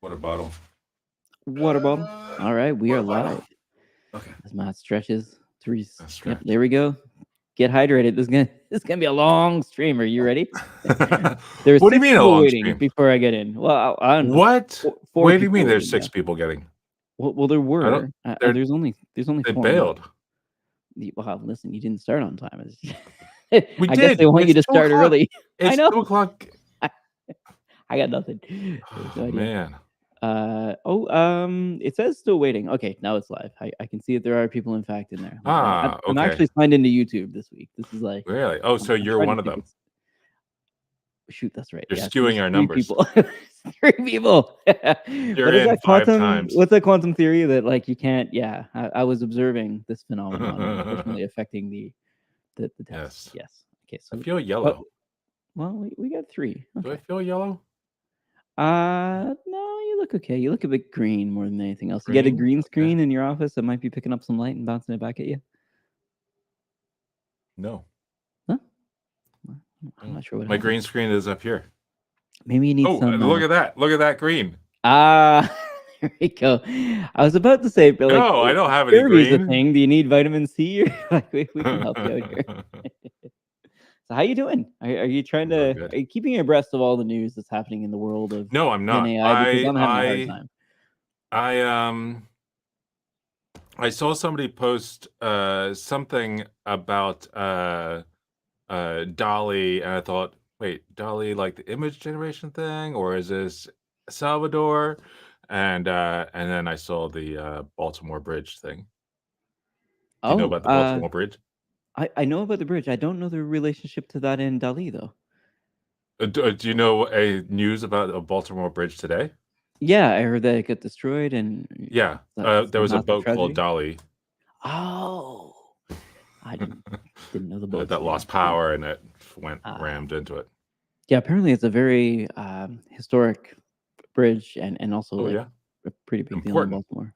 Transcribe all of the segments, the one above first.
Water bottle. Water bottle. All right, we are Water bottle. live. Okay. As Matt stretches, Therese. That's Yep, correct. there we go. Get hydrated. This is gonna be a long stream. Are you ready? There's What do you 6 mean a people long waiting stream? before I get in. Well, I don't know. What? Four What do you people mean there's waiting. Yeah. 6 people getting? Well, there I don't. were. They're There's only they 4 now. bailed. Wow, listen, you didn't start on time. We I guess did. they want you It's to 2 start o'clock. early. I It's know. 2 o'clock. I got nothing. There's no Oh, idea. man. It says still waiting. Okay, now it's live. I can see that there are people, in fact, in there. I'm Okay. actually signed into YouTube this week. This is like Really? Oh, so I'm you're trying one to of think them. it's shoot, that's right. You're Yeah, so skewing there's our 3 numbers. people. 3 people. You're What is in that 5 quantum? times. What's that quantum theory that like you can't? Yeah, I was observing this phenomenon and unfortunately affecting the test. Yes. Yes. Okay, I so feel yellow. well, we got 3. Do I Okay. feel yellow? No, you look okay. You look a bit green more than anything else. You get a Green? green Okay. screen in your office that might be picking up some light and bouncing it back at you. No. Huh? I'm not sure what My happened. green screen is up here. Maybe you need Oh, some. look at that. Look at that green. There we go. I was about to say, but like, No, I don't have any Kirby's a green. thing. Do you need vitamin C? Or like, we can help you out here. So, how you doing? Are you trying I'm doing to? good. Are you keeping abreast of all the news that's happening in the world of No, I'm not. AI? Because I'm having a hard time. I saw somebody post something about Dolly, and I thought, wait, Dolly, like the image generation thing, or is this Salvador? And then I saw the Baltimore Bridge thing. Do you know about the Baltimore Bridge? I know about the bridge. I don't know the relationship to that in Dali though. Do you know a news about a Baltimore Bridge today? Yeah, I heard that it got destroyed, and Yeah, there was a boat called Dolly. Oh, I didn't know the boat that lost power and it went rammed into it. Yeah, apparently it's a very historic bridge and also a pretty big deal in Baltimore.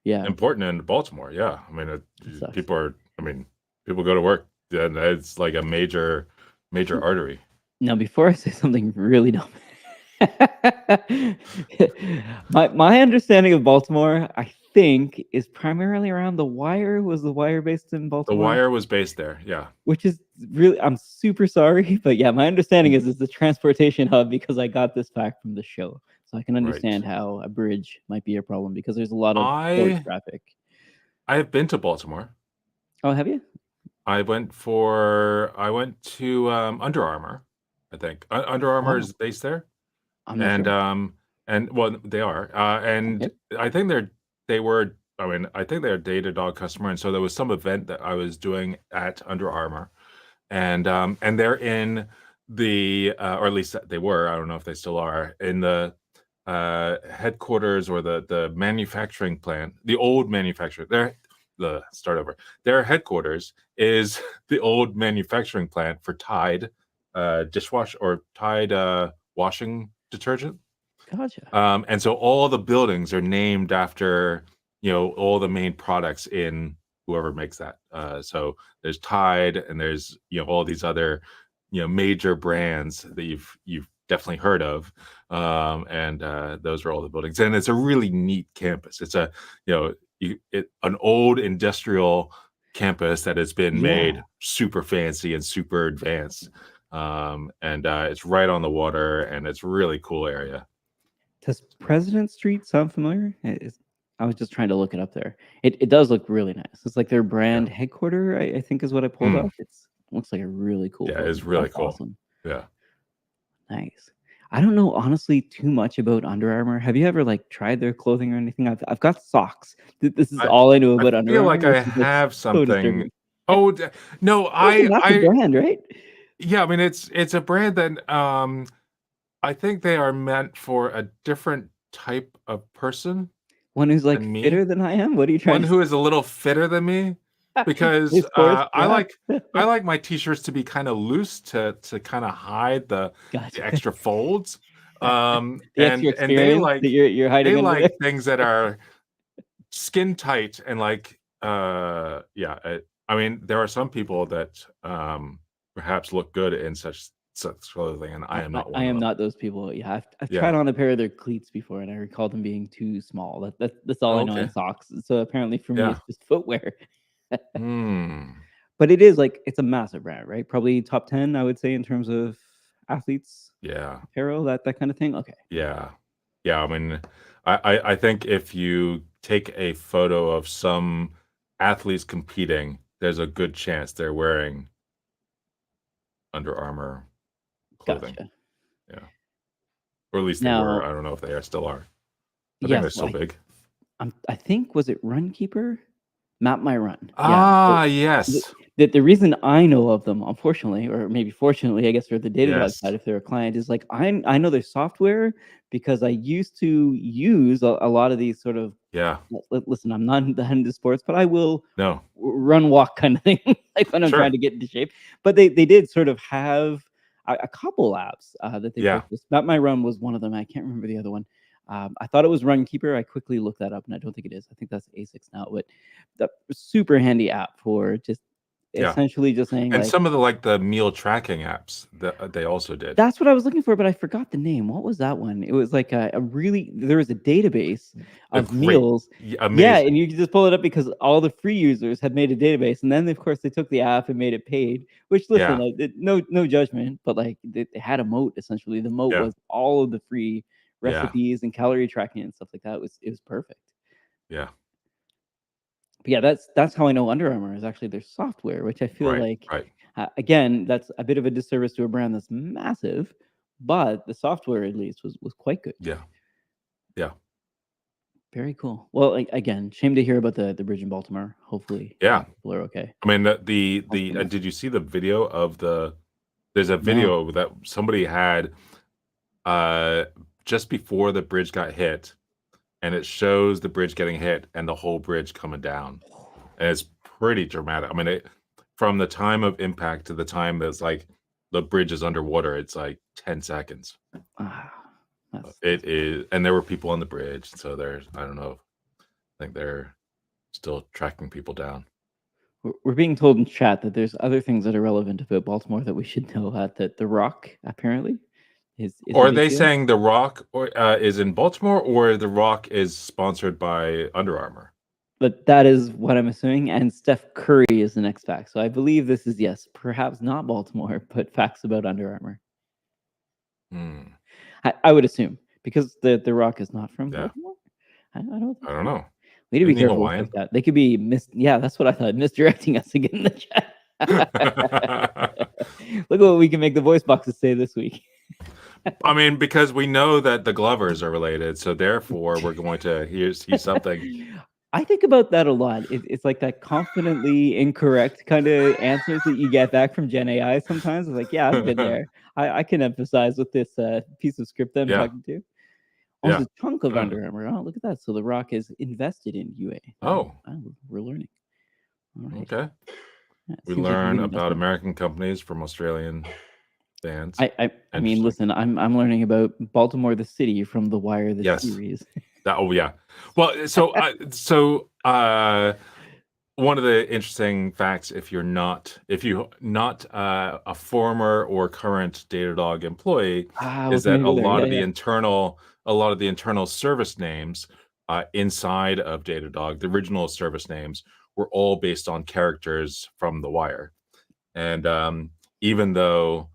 Yeah, important in Baltimore. Yeah, I mean, people go to work, and it's like a major artery. Now, before I say something really dumb, my understanding of Baltimore, I think, is primarily around The Wire. Was The Wire based in Baltimore? The Wire was based there, yeah. Which is really, I'm super sorry, but yeah, my understanding is it's the transportation hub because I got this fact from the show. So I can understand how a bridge might be a problem because there's a lot of port traffic. I have been to Baltimore. Oh, have you? I went to Under Armour, I think. Under Armour is based there. I'm not sure. And well, they are. And I think I think they're a Datadog customer, and so there was some event that I was doing at Under Armour, and they're in the or at least they were. I don't know if they still are in the headquarters or the manufacturing plant, the old manufacturer. Their headquarters is the old manufacturing plant for Tide dishwash or Tide washing detergent. Gotcha. And so all the buildings are named after, all the main products in whoever makes that. So there's Tide, and there's, all these other, major brands that you've definitely heard of. And those are all the buildings. And it's a really neat campus. It's a, an old industrial campus that has been made super fancy and super advanced. And it's right on the water, and it's a really cool area. Does President Street sound familiar? I was just trying to look it up there. It does look really nice. It's like their brand headquarter, I think is what I pulled up. It looks like a really cool building. It's really cool. Awesome. Yeah. Nice. I don't know honestly too much about Under Armour. Have you ever tried their clothing or anything? I've got socks. This is all I know about Under Armour. I feel like I have something. Oh no, that's a brand, right? Yeah, I mean it's a brand that I think they are meant for a different type of person. One who's fitter than I am. What are you trying? One who is a little fitter than me, because I like my t-shirts to be kind of loose to kind of hide the extra folds. And they like you're hiding. They like things that are skin tight and I mean, there are some people that perhaps look good in such such clothing, and I am not I one of am them. not those people. Yeah, I've Yeah. tried on a pair of their cleats before, and I recall them being too small. That's all Oh, I know in okay. socks. So apparently for me, Yeah. it's just footwear. Hmm. But it is like it's a massive brand, right? Probably top 10, I would say, in terms of athletes Yeah. apparel, that kind of thing. Okay. Yeah. Yeah, I mean, I think if you take a photo of some athletes competing, there's a good chance they're wearing Under Armour clothing. Gotcha. Yeah. Or at least they were. Now, I don't know if they are still are. I think they're yes, still big. I think was it Runkeeper? Map My Run. Yeah. So Ah, the, yes. the reason I know of them, unfortunately, or maybe fortunately, I guess for the Datadog Yes. side, if they're a client, is like I know their software because I used to use a lot of these sort of Yeah. listen, I'm not into sports, but I will No. run walk kind of thing like when I'm trying Sure. to get into shape. But they did sort of have a couple apps that they Yeah. purchased. Map My Run was one of them. I can't remember the other one. I thought it was Runkeeper. I quickly looked that up, and I don't think it is. I think that's ASICS now. But the super handy app for just Yeah. essentially just saying And like some of the meal tracking apps that they also did. that's what I was looking for, but I forgot the name. What was that one? It was like a really there was a database A of great, meals. Yeah, amazing. and you could just pull it up because all the free users had made a database, and then of course they took the app and made it paid. Which listen, Yeah. no judgment, but like they had a moat essentially. The moat Yeah. was all of the free Yeah. recipes and calorie tracking and stuff like that. It was perfect. Yeah. But yeah, that's how I know Under Armour is actually their software, which I feel Right. like Right. again that's a bit of a disservice to a brand that's massive, but the software at least was quite good. Yeah. Yeah. Very cool. Well, again, shame to hear about the bridge in Baltimore. Hopefully, Yeah. people are okay. I mean, Hopefully not. did you see the video of there's a No. video that somebody had uh just before the bridge got hit, and it shows the bridge getting hit and the whole bridge coming down. And it's pretty dramatic. I mean, from the time of impact to the time that's like the bridge is underwater, it's like 10 seconds. Ah, that's It is, and there were people on the bridge, so there's, I don't know, I think they're still tracking people down. we're being told in chat that there's other things that are relevant about Baltimore that we should know. That The Rock apparently is a Or are big they deal. saying The Rock is in Baltimore, or The Rock is sponsored by Under Armour? But that is what I'm assuming, and Steph Curry is the next fact. So I believe this is yes, perhaps not Baltimore, but facts about Under Armour. Hmm. I would assume because the Rock is not from Yeah. Baltimore. I don't think I don't so. know. We need to be Isn't he careful with Hawaiian? that. They could be yeah, that's what I thought, misdirecting us again in the chat. Look at what we can make the voice boxes say this week. I mean, because we know that the Glovers are related, so therefore we're going to see something. I think about that a lot. It's like that confidently incorrect kind of answers that you get back from Gen AI sometimes. It's like, yeah, I've been there. I can emphasize with this piece of script that I'm Yeah. talking to. Oh, Yeah. it's a chunk of Under Armour. Oh, look at that. So The Rock is invested in UA. Oh. We're learning. All right. Okay. Yeah, We seems like a learn good about investment. American companies from Australian bands. I mean, listen, I'm learning about Baltimore the city from The Wire the Yes. series. Oh yeah. Well, so one of the interesting facts, if you're not a former or current Datadog employee, is that a lot of the internal service names inside of Datadog, the original service names, were all based on characters from The Wire. And even though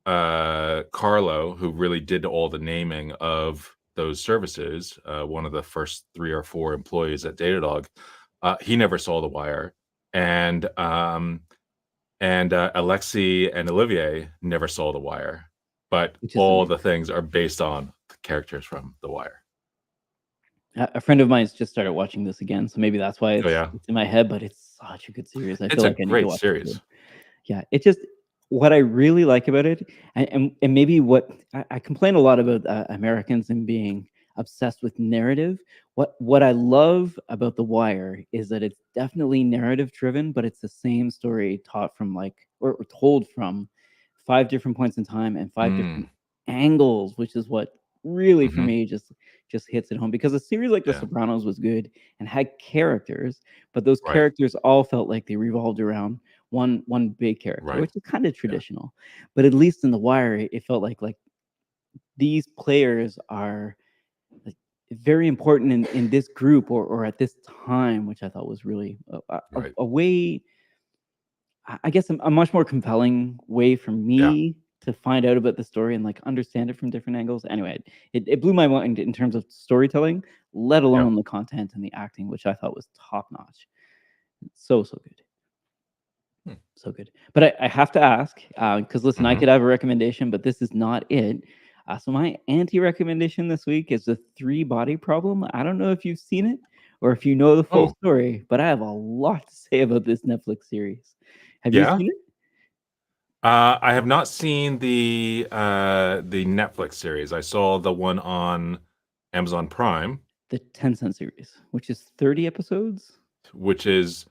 Carlo, who really did all the naming of those services, one of the first 3 or 4 employees at Datadog, he never saw The Wire, and Alexi and Olivier never saw The Wire, but all the things are based on the characters from The Wire. A friend of mine's just started watching this again, so maybe that's why it's in my head. But it's such a good series. I feel like I need to watch it again. Yeah, it just what I really like about it, and maybe what I complain a lot about Americans and being obsessed with narrative. What I love about The Wire is that it's definitely narrative driven, but it's the same story taught from or told from 5 different points in time and 5 different angles, which is what really for me just hits it home. Because a series like The Sopranos was good and had characters, but those characters all felt like they revolved around one big character, Right. which is kind of Yeah. traditional. But at least in The Wire, it felt like these players are like very important in this group or at this time, which I thought was really Right. a way, I guess, a much more compelling way for Yeah. me to find out about the story and like understand it from different angles. Anyway, it blew my mind in terms of storytelling, let Yeah. alone the content and the acting, which I thought was top notch. So good. So good. But I have to ask, because listen, I Mhm. could have a recommendation, but this is not it. So my anti-recommendation this week is the Three Body Problem. I don't know if you've seen it or if you know the full Oh, story, but I have a lot to say about this Netflix series. Have you yeah? seen it? I have not seen the Netflix series. I saw the one on Amazon Prime, The Tencent series, which is 30 episodes. which is,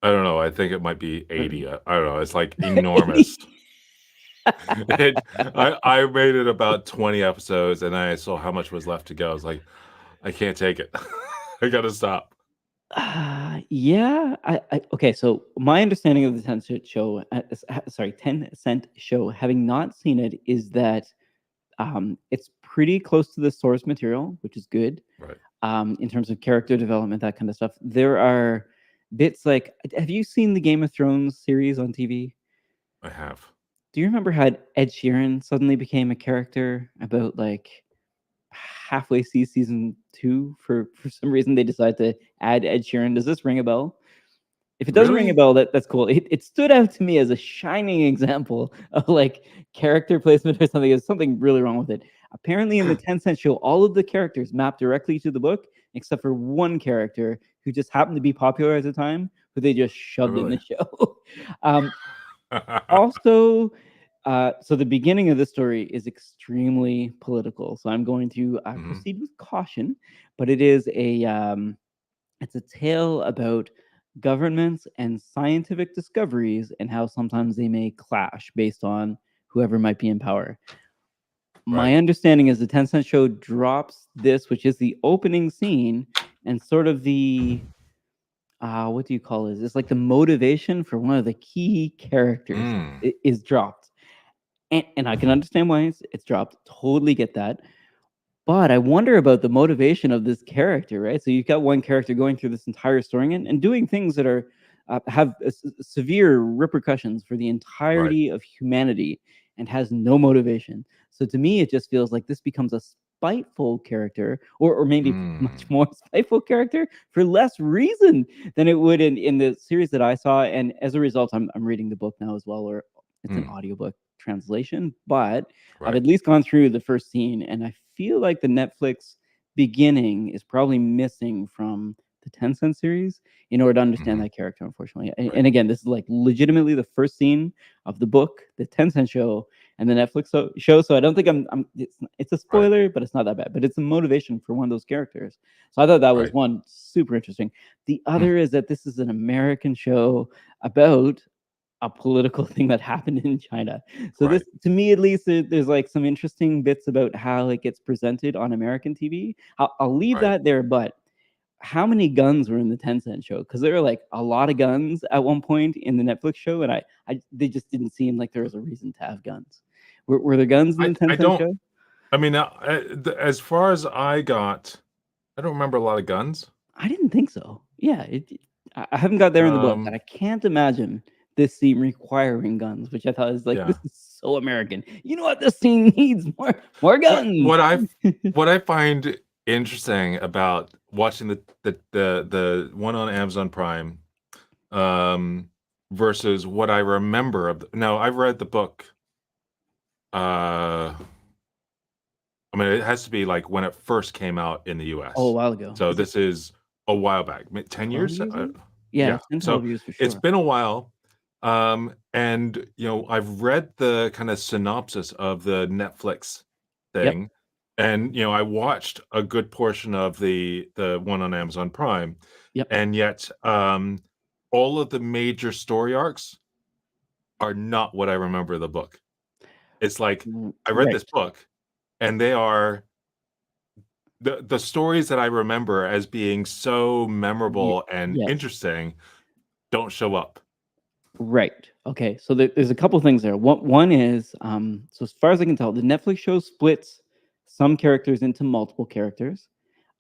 I don't know, I think it might be 80. I don't know, it's, like, 80. enormous. I made it about 20 episodes, and I saw how much was left to go. I was like, "I can't take it. I gotta stop." Yeah. Okay. So my understanding of the Tencent show, Tencent show, having not seen it, is that it's pretty close to the source material, which is good. Right. In terms of character development, that kind of stuff. There are bits like, have you seen the Game of Thrones series on TV? I have. Do you remember how Ed Sheeran suddenly became a character about like halfway through season 2 for some reason they decided to add Ed Sheeran? Does this ring a bell? If it doesn't ring a Really? bell, that's cool. It stood out to me as a shining example of like character placement or something. There's something really wrong with it. Apparently, in the Tencent show, all of the characters map directly to the book, except for one character who just happened to be popular at the time, who they just shoved in the Really? show. um, Also, so the beginning of the story is extremely political. So I'm going to Mhm. proceed with caution, but it is it's a tale about governments and scientific discoveries and how sometimes they may clash based on whoever might be in power. Right. My understanding is the Tencent show drops this, which is the opening scene, and sort of the what do you call it? It's like the motivation for one of the key characters Mm. is dropped. And I can understand why it's dropped. Totally get that. But I wonder about the motivation of this character, right? So you've got one character going through this entire story and doing things that are have severe repercussions for the Right. entirety of humanity and has no motivation. So to me, it just feels like this becomes a spiteful character, or maybe much Mm. more spiteful character for less reason than it would in the series that I saw. And as a result, I'm reading the book now as well, or it's an Mm. audiobook translation, but I've Right. at least gone through the first scene, and I feel like the Netflix beginning is probably missing from the Tencent series in order to understand Mhm. that character, unfortunately. Right. And again, this is like legitimately the first scene of the book, the Tencent show, and the Netflix show. So I don't think it's a Right. spoiler, but it's not that bad. But it's a motivation for one of those characters. So I thought that was Right. one super interesting. The Mm. other is that this is an American show about a political thing that happened in China. So this, Right. to me at least, there's like some interesting bits about how it gets presented on American TV. I'll leave Right. that there, but how many guns were in the Tencent show? Because there were like a lot of guns at one point in the Netflix show, and they just didn't seem like there was a reason to have guns. Were there guns in the I Tencent don't show? I mean, as far as I got, I don't remember a lot of guns. I didn't think so. Yeah, I haven't got there in the book, but Um, I can't imagine this scene requiring guns, which I thought is like, this yeah. is so American. You know what this scene needs? More What guns. what I what I find interesting about watching the one on Amazon Prime, um, versus what I remember of now, I've read the book, uh, I mean, it has to be, like, when it first came out in the Oh, a US. while ago. So Is it this is a while back, 10 12 years? years ago? Yeah, Yeah. 10, 12 So years for it's sure. been a while, and, I've read the kinda synopsis of the Netflix Yep. thing, and, I watched a good portion of the one on Amazon Prime, Yep. and yet, all of the major story arcs are not what I remember the book. It's like, I read this Right. book, and they are the stories that I remember as being so Ye memorable and yes. interesting don't show up. Right. Okay. So there's a couple things there. One is, so as far as I can tell, the Netflix show splits some characters into multiple characters.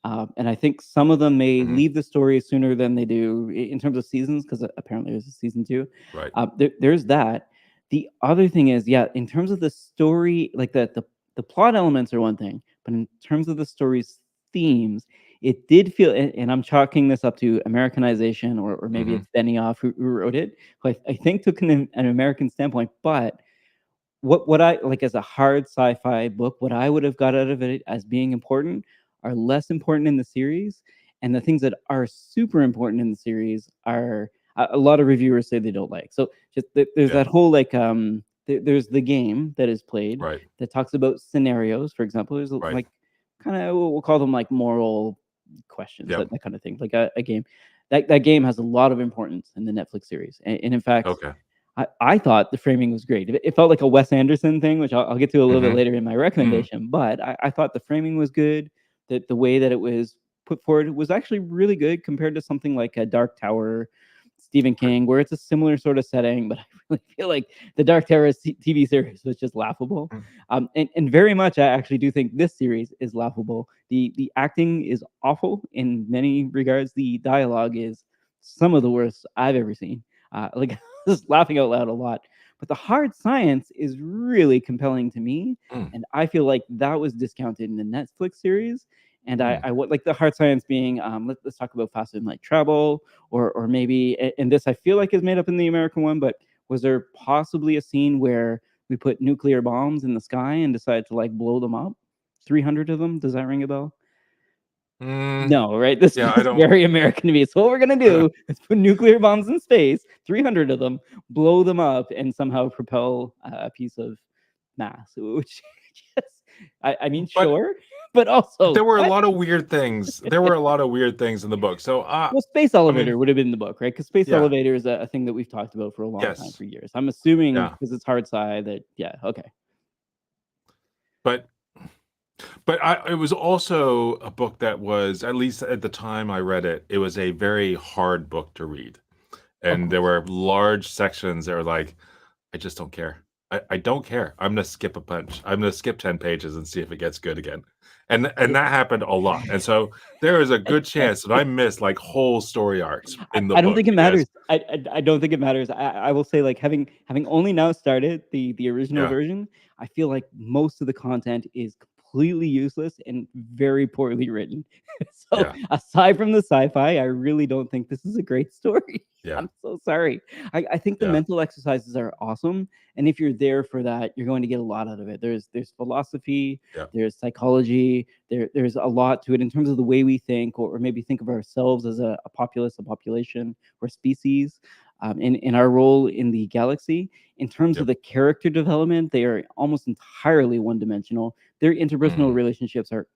And I think some of them may leave the story sooner than they do in terms of seasons, because apparently there's a season 2. Right. There's that. The other thing is, yeah, in terms of the story, like the plot elements are one thing, but in terms of the story's themes, it did feel, and I'm chalking this up to Americanization, or maybe it's Benioff who wrote it, who I think took an American standpoint. But what I like as a hard sci-fi book, what I would have got out of it as being important are less important in the series, and the things that are super important in the series are a lot of reviewers say they don't like. So just there's that whole like there's the game that is played that talks about scenarios. For example, there's like kind of, we'll call them like moral questions, that kind of thing, like a game. That game has a lot of importance in the Netflix series, and in fact, I thought the framing was great. It felt like a Wes Anderson thing, which I'll get to a little bit later in my recommendation. But I thought the framing was good. That the way that it was put forward was actually really good compared to something like a Dark Tower, Stephen King, where it's a similar sort of setting. But I really feel like the Dark Tower TV series was just laughable. And very much, I actually do think this series is laughable. The acting is awful in many regards. The dialogue is some of the worst I've ever seen. Like just laughing out loud a lot. But the hard science is really compelling to me, and I feel like that was discounted in the Netflix series. And I would like the hard science being, let's talk about faster than light travel, or maybe, and this I feel like is made up in the American one, but was there possibly a scene where we put nuclear bombs in the sky and decided to like blow them up? 300 of them. Does that ring a bell? No, right? This is very American to me. So what we're gonna do is put nuclear bombs in space, 300 of them, blow them up, and somehow propel a piece of mass. Which just, I mean, sure, but also there were a lot of weird things. There were a lot of weird things in the book. So, well, space elevator would have been the book, right? Because space elevator is a thing that we've talked about for a long time, for years. I'm assuming because it's hard sci that, okay. But it was also a book that was, at least at the time I read it, it was a very hard book to read. And there were large sections that were like, I just don't care. I don't care. I'm going to skip a bunch. I'm going to skip 10 pages and see if it gets good again. And that happened a lot. And so there is a good chance that I missed like whole story arcs in the book. I don't think it matters. I don't think it matters. I will say, like, having only now started the original version, I feel like most of the content is completely useless and very poorly written. So aside from the sci-fi, I really don't think this is a great story. I'm so sorry. I think the mental exercises are awesome, and if you're there for that, you're going to get a lot out of it. There's philosophy, there's psychology, there's a lot to it in terms of the way we think, or maybe think of ourselves as a populace, a population, or species, in our role in the galaxy. In terms of the character development, they are almost entirely one-dimensional. Their interpersonal relationships are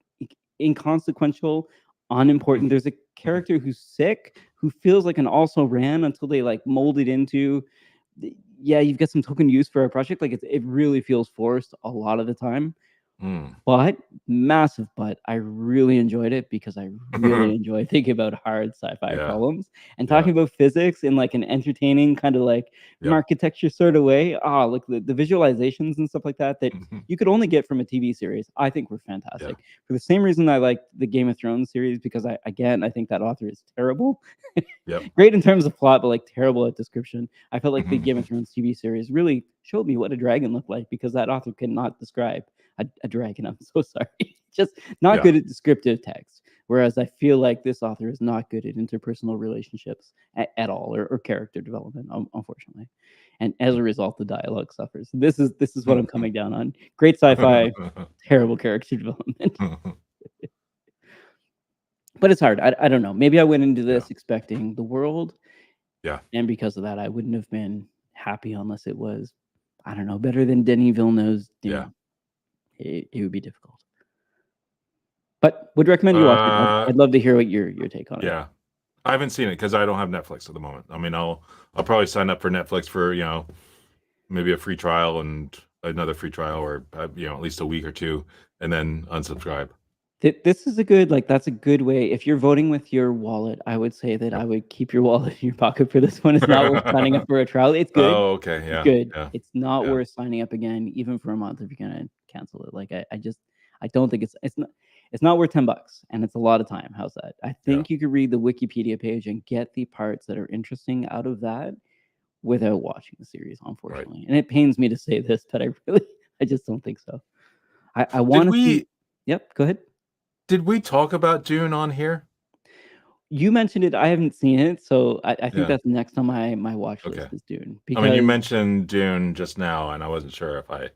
inconsequential, unimportant. There's a character who's sick, who feels like an also ran until they like mold it into, you've got some token use for our project. Like it really feels forced a lot of the time. But I really enjoyed it because I really enjoy thinking about hard sci-fi problems and talking about physics in like an entertaining kind of like architecture sort of way. Like the visualizations and stuff like that you could only get from a TV series, I think were fantastic. For the same reason I like the Game of Thrones series, because I think that author is terrible. Great in terms of plot, but like terrible at description. I felt like the Game of Thrones TV series really showed me what a dragon looked like, because that author cannot describe a dragon. I'm so sorry. Just not good at descriptive text. Whereas I feel like this author is not good at interpersonal relationships at all, or character development, unfortunately. And as a result, the dialogue suffers. This is what I'm coming down on. Great sci-fi, terrible character development. But it's hard. I don't know. Maybe I went into this expecting the world. And because of that, I wouldn't have been happy unless it was, I don't know, better than Denis Villeneuve's Dune. It would be difficult. But would recommend you watch it. I'd love to hear what your take on it. I haven't seen it because I don't have Netflix at the moment. I mean, I'll probably sign up for Netflix for, maybe a free trial and another free trial, or at least a week or two, and then unsubscribe. This is a good, like, that's a good way. If you're voting with your wallet, I would say that I would keep your wallet in your pocket for this one. It's not worth signing up for a trial. It's good. Oh, okay. It's Yeah. good. Yeah. It's not Yeah. worth signing up again, even for a month if you're gonna cancel it. Like I don't think it's not worth $10 and it's a lot of time. How's that? I think you could read the Wikipedia page and get the parts that are interesting out of that without watching the series, unfortunately. And it pains me to say this, but I just don't think so. I want to see. Yep, go ahead. Did we talk about Dune on here? You mentioned it. I haven't seen it, so I think that's next on my watch list is Dune. I mean, you mentioned Dune just now, and I wasn't sure if I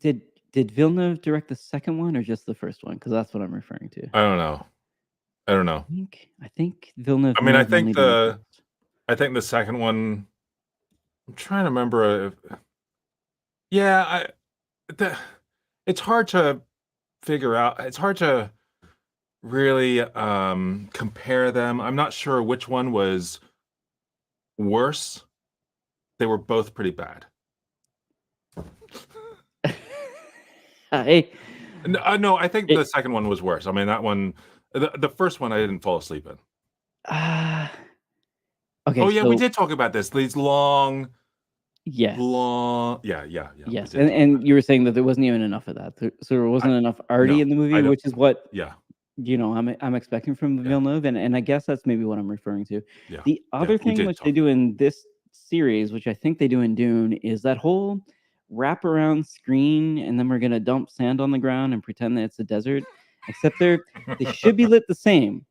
did Villeneuve direct the second one or just the first one? Because that's what I'm referring to. I don't know. I think Villeneuve. I mean, I think the second one. I'm trying to remember. It's hard to figure out. It's hard to really compare them. I'm not sure which one was worse. They were both pretty bad. No, I think the second one was worse. I mean, that one, the first one, I didn't fall asleep in. Okay. Oh yeah, we did talk about this. These long. Yes. Long. Yeah. Yes, and you were saying that there wasn't even enough of that. So there wasn't enough arty in the movie, which is what. Yeah. I'm expecting from Villeneuve, and I guess that's maybe what I'm referring to. Yeah. The other thing which they do in this series, which I think they do in Dune, is that whole wraparound screen, and then we're gonna dump sand on the ground and pretend that it's a desert. Except they should be lit the same.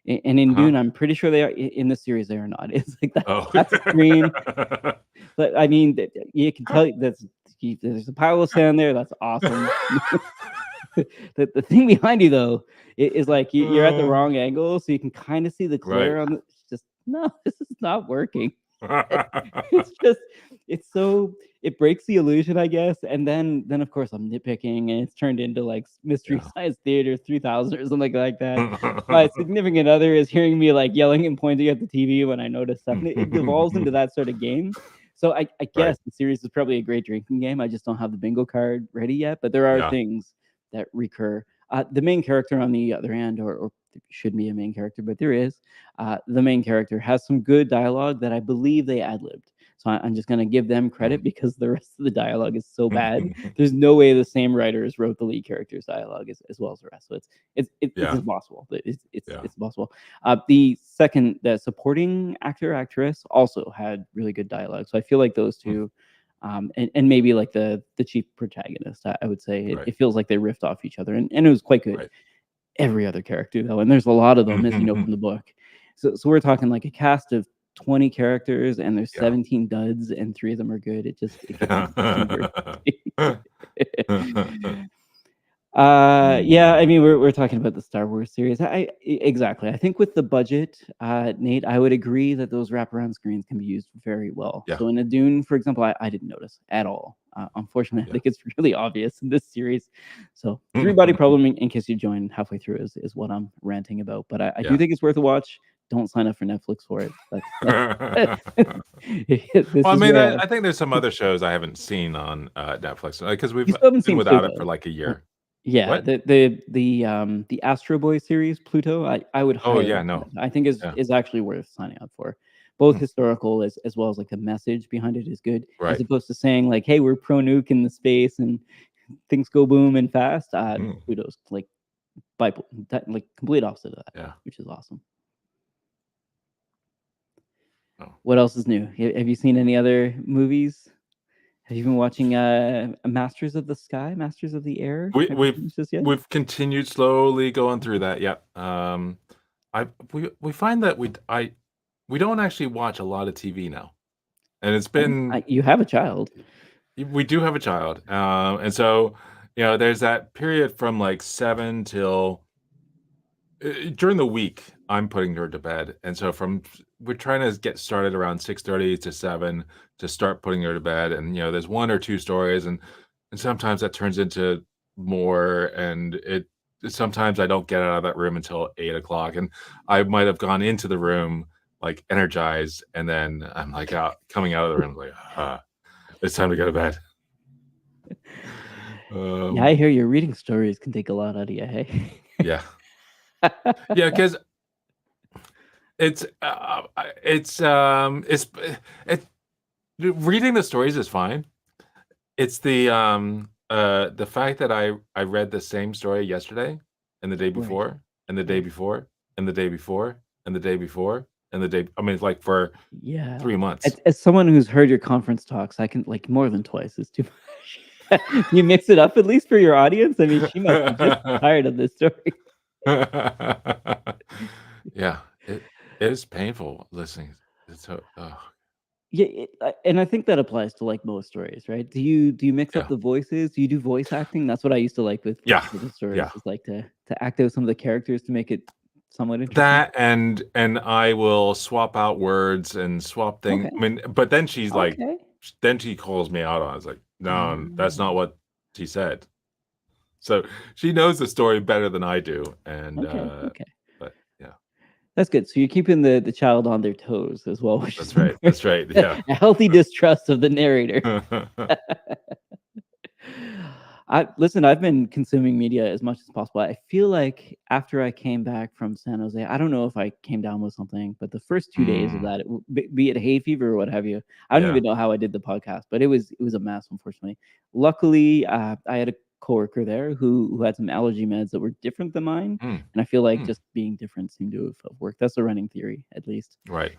And in Dune, I'm pretty sure they are. In the series, they are not. It's like that's a screen. But I mean, you can tell there's a pile of sand there. That's awesome. The thing behind you though is like you're at the wrong angle, so you can kind of see the glare on the. It's just no, this is not working. It breaks the illusion, I guess. And then of course I'm nitpicking, and it's turned into like Mystery Science Theater 3000 or something like that. My significant other is hearing me like yelling and pointing at the TV when I notice stuff. It devolves into that sort of game. So I guess the series is probably a great drinking game. I just don't have the bingo card ready yet, but there are things that recur. The main character on the other end, or should be a main character, but there is. The main character has some good dialogue that I believe they ad-libbed. So I'm just going to give them credit because the rest of the dialogue is so bad. There's no way the same writers wrote the lead character's dialogue as well as the rest. So it's impossible. It's possible. The supporting actress also had really good dialogue. So I feel like those two. And maybe like the chief protagonist, I would say it feels like they riffed off each other, and it was quite good. Every other character though, and there's a lot of them, as you know from the book. So we're talking like a cast of 20 characters, and there's 17 duds, and 3 of them are good. I mean, we're talking about the Star Wars series. Exactly. I think with the budget, Nate, I would agree that those wraparound screens can be used very well. So in a Dune, for example, I didn't notice at all. Unfortunately, I think it's really obvious in this series. So 3-body problem, in case you join halfway through, is what I'm ranting about. But I do think it's worth a watch. Don't sign up for Netflix for it. Well, I mean, I think there's some other shows I haven't seen on Netflix because we've been without it for like a year. Yeah, what? The Astro Boy series, Pluto. I would. I think is actually worth signing up for. Both historical as well as like the message behind it is good, as opposed to saying like, "Hey, we're pro nuke in the space and things go boom and fast." Pluto's like complete opposite of that, which is awesome. What else is new? Have you seen any other movies? Have you been watching Masters of the Sky, Masters of the Air? We've continued slowly going through that. Yeah. We find that we don't actually watch a lot of TV now, and it's been. You have a child. We do have a child, and so there's that period from like 7 till during the week. I'm putting her to bed, and so we're trying to get started around 6:30 to 7 to start putting her to bed, and there's 1 or 2 stories, and sometimes that turns into more, and sometimes I don't get out of that room until 8 o'clock, and I might have gone into the room like energized, and then I'm like coming out of the room like it's time to go to bed. Yeah, I hear you. Reading stories can take a lot out of you, hey? Yeah. Yeah, because it's it reading the stories is fine. It's the fact that I read the same story yesterday, and the day Right. before, and the day Right. before, and the day before, and the day before, and the day I mean, like, for Yeah. 3 months. As someone who's heard your conference talks, I can like, more than twice is too much. You mix it up at least for your audience? I mean, she must be just tired of this story. Yeah, it is painful listening. It's so Yeah, and I think that applies to, like, most stories, right? Do you mix up yeah. the voices? Do you do voice acting? That's what I used to like with Yeah, the stories, yeah. is like to act out some of the characters to make it somewhat interesting. That and I will swap out words and swap Okay, I mean, but then she's like okay. then she calls me out on it. I was like, "No, that's not Um, what she said." So, she knows the story better than I do, and, okay, okay. but yeah. That's good. So you're keeping the child on their toes as well, which is That's right, yeah. a healthy distrust of the narrator. Listen, I've been consuming media as much as possible. I feel like after I came back from San Jose, I don't know if I came down with something, but the first 2 days of Mm, that, be it hay fever or what have you, I don't yeah, even know how I did the podcast, but it was a mess, unfortunately. Luckily, I had a coworker there who had some allergy meds that were different than mine, mm, and I feel like mm, just being different seemed to have worked. That's the running theory, at least. right.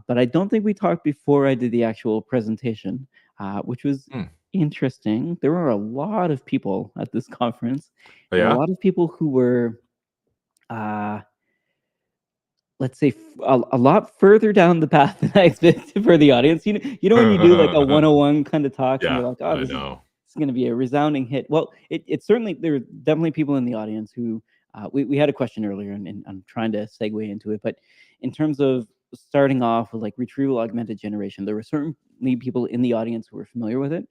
But I don't think we talked before I did the actual presentation, which was Mm. interesting. There were a lot of people at this conference, Oh, and a yeah? lot of people who were, uh, let's say, a lot further down the path than I expected for the audience. You know when you do like a 101 kind of talks, and Yeah, you're like, oh, I this is know. going to be a resounding hit. Well, it certainly there were definitely people in the audience who we had a question earlier, and I'm trying to segue into it, but in terms of starting off with like retrieval augmented generation, there were certainly people in the audience who were familiar with it,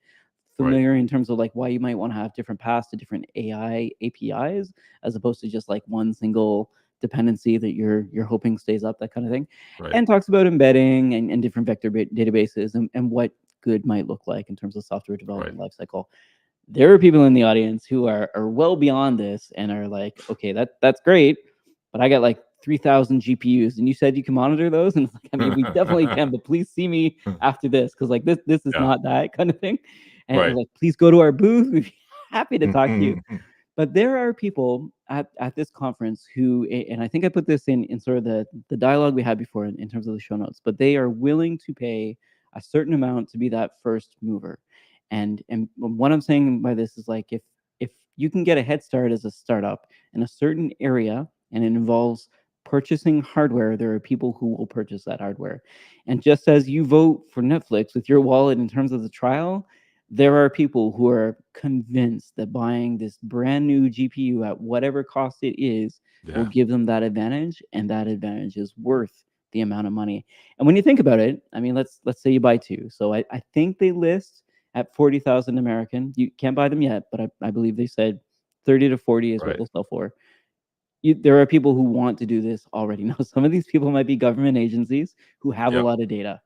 Right, familiar in terms of like why you might want to have different paths to different AI APIs as opposed to just like one single dependency that you're hoping stays up, that kind of thing, right. and talks about embedding and different vector databases and what good might look like in terms of software Right. development lifecycle. There are people in the audience who are well beyond this and are like, okay, that's great, but I got like 3,000 GPUs, and you said you can monitor those, and it's like, I mean, we definitely can, but please see me after this because like this is Yeah, not that kind of thing, and right. like please go to our booth. We'd be happy to talk to you. Mhm. But there are people at this conference who, and I think I put this in sort of the dialogue we had before in terms of the show notes, but they are willing to pay a certain amount to be that first mover. And what I'm saying by this is like if you can get a head start as a startup in a certain area and it involves purchasing hardware, there are people who will purchase that hardware. And just as you vote for Netflix with your wallet in terms of the trial, there are people who are convinced that buying this brand new GPU at whatever cost it is will Yeah, give them that advantage, and that advantage is worth the amount of money. And when you think about it, I mean, let's say you buy two. So I think they list at 40,000 American. You can't buy them yet, but I believe they said 30 to 40 is what right. they'll sell for. There are people who want to do this already. Now, some of these people might be government agencies who have a Yep. lot of data.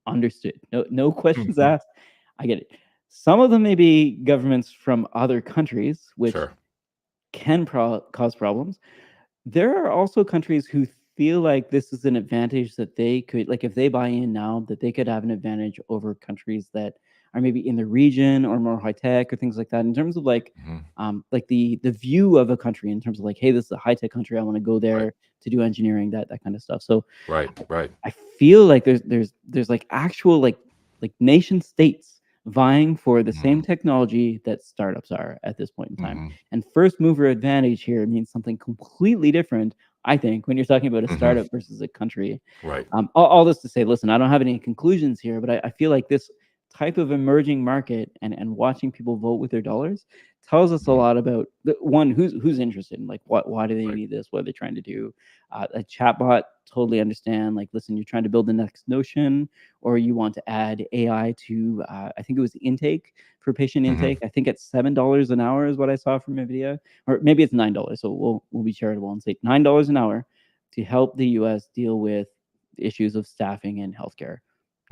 Understood. No questions Mhm. asked. I get it. Some of them may be governments from other countries, which Sure. can cause problems. There are also countries who feel like this is an advantage that they could, like, if they buy in now, that they could have an advantage over countries that are maybe in the region or more high tech or things like that. In terms of Mhm. like the view of a country, in terms of like, hey, this is a high tech country. I want to go Right, there to do engineering, that kind of stuff. So right, right. I feel like there's like actual like nation states vying for the same Mhm, technology that startups are at this point in time. mhm, And first mover advantage here means something completely different, I think, when you're talking about a mhm. startup versus a country. Right. All this to say, listen, I don't have any conclusions here, but I feel like this type of emerging market and watching people vote with their dollars tells us a Mhm, lot about the one who's interested in like why do they right. need this, what are they trying to do. A chatbot, totally understand, like, listen, you're trying to build the next Notion, or you want to add AI to I think it was intake, for patient Mhm, intake. I think it's $7 an hour is what I saw from NVIDIA, or maybe it's $9. So we'll be charitable and say $9 an hour to help the US deal with issues of staffing in healthcare.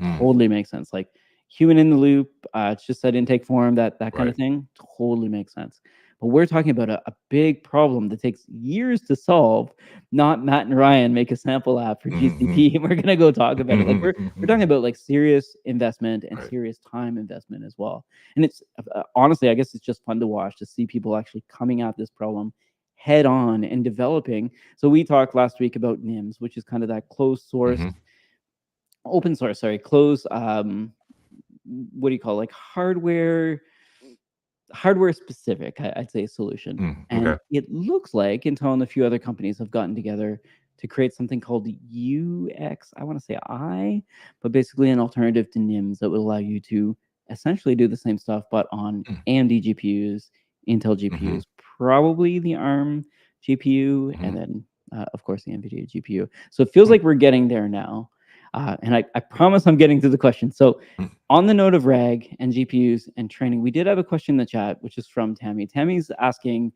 mm. Totally makes sense. Like, human in the loop. It's just that intake form, that kind Right. of thing. Totally makes sense. But we're talking about a big problem that takes years to solve. Not Matt and Ryan make a sample app for GCP, and we're gonna go talk about it. Like we're talking about like serious investment and Right. serious time investment as well. And it's honestly, I guess it's just fun to watch, to see people actually coming at this problem head on and developing. So we talked last week about NIMS, which is kind of that closed source, open source, sorry, closed, what do you call it? Like hardware specific, I'd say, solution. And it looks like Intel and a few other companies have gotten together to create something called UX, I want to say I, but basically an alternative to NIMS that would allow you to essentially do the same stuff, but on AMD GPUs, Intel GPUs, probably the ARM GPU, and then, of course, the NVIDIA GPU. So it feels like we're getting there now. And I promise I'm getting to the question. So on the note of RAG and GPUs and training, we did have a question in the chat, which is from Tammy. Tammy's asking,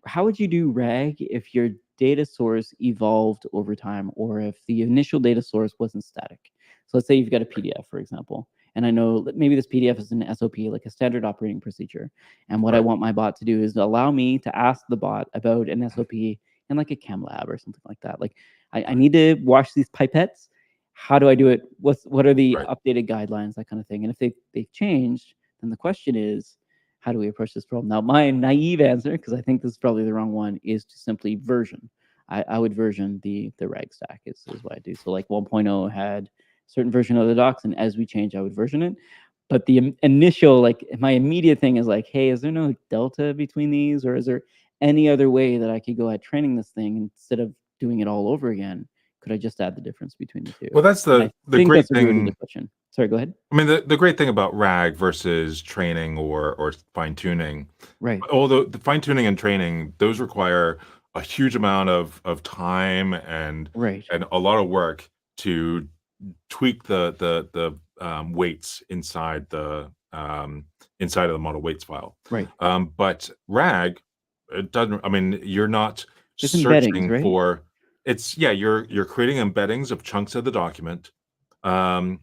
how would you do RAG if your data source evolved over time, or if the initial data source wasn't static? So let's say you've got a PDF, for example, and I know that maybe this PDF is an SOP, like a standard operating procedure. And what I want my bot to do is allow me to ask the bot about an SOP in like a chem lab or something like that. Like I need to wash these pipettes. How do I do it? What are the updated guidelines, that kind of thing? And if they've changed, then the question is, how do we approach this problem? Now, my naive answer, because I think this is probably the wrong one, is to simply version. I would version the RAG stack is what I do. So like 1.0 had a certain version of the docs, and as we change, I would version it. But the initial, like my immediate thing is like, hey, is there no delta between these, or is there any other way that I could go at training this thing instead of doing it all over again? Could I just add the difference between the two? Well, that's the great thing. Sorry, go ahead. I mean, the great thing about RAG versus training or fine tuning, right? Although the fine tuning and training, those require a huge amount of time and a lot of work to tweak the weights inside the inside of the model weights file. Right. But RAG, it doesn't. I mean, you're not Just searching right? for. It's you're creating embeddings of chunks of the document, and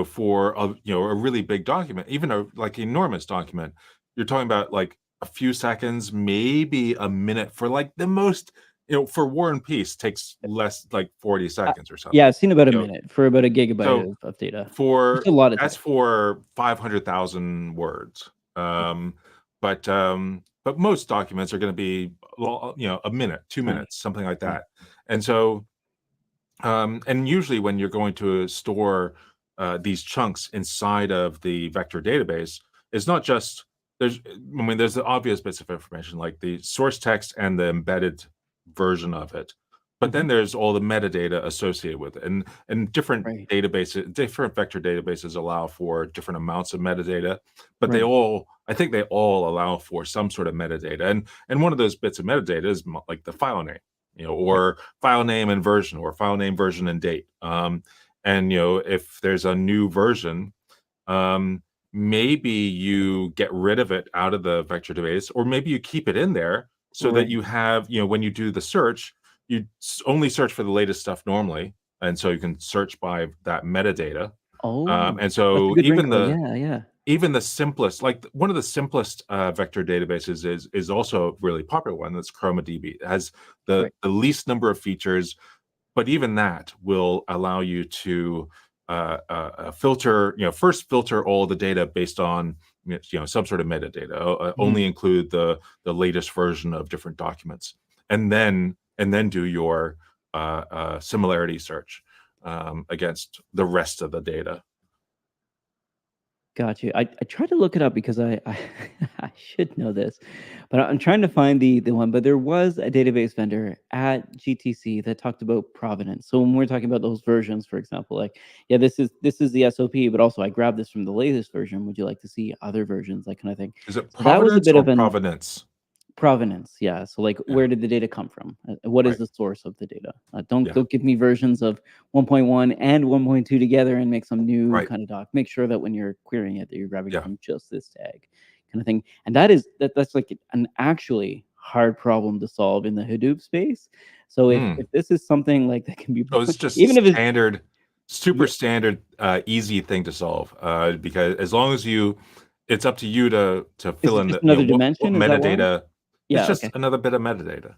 for a really big document, even a like enormous document, you're talking about like a few seconds, maybe a minute for like the most. For War and Peace takes less, like 40 seconds or something. Yeah, I've seen about a minute for about a gigabyte of data. For a lot of that's for 500,000 words. But most documents are going to be, a minute, 2 minutes, something like that. And so, and usually when you're going to store these chunks inside of the vector database, it's not just there's the obvious bits of information like the source text and the embedded version of it. But then there's all the metadata associated with it, and different databases, different vector databases allow for different amounts of metadata, but I think they all allow for some sort of metadata, and one of those bits of metadata is like the file name, or file name and version, or file name, version, and date. And if there's a new version, maybe you get rid of it out of the vector database, or maybe you keep it in there so that you have, when you do the search, you only search for the latest stuff normally, and so you can search by that metadata. And so even the simplest, like one of the simplest vector databases is also a really popular one. That's ChromaDB. It has the least number of features, but even that will allow you to filter. First filter all the data based on some sort of metadata. Only include the latest version of different documents, and then do your similarity search against the rest of the data. Got you. I tried to look it up because I I should know this, but I'm trying to find the one. But there was a database vendor at GTC that talked about provenance. So when we're talking about those versions, for example, like this is the SOP, but also I grabbed this from the latest version. Would you like to see other versions, that kind of thing? Is it provenance or provenance? Provenance, yeah. So like, where did the data come from? What is the source of the data? Don't give me versions of 1.1 and 1.2 together and make some new kind of doc. Make sure that when you're querying it, that you're grabbing from just this tag, kind of thing. And that's like an actually hard problem to solve in the Hadoop space. So if this is something like that can be, it's just even if it's standard super standard, easy thing to solve. Because as long as it's up to you to fill in the another dimension. What metadata. Yeah, it's just another bit of metadata.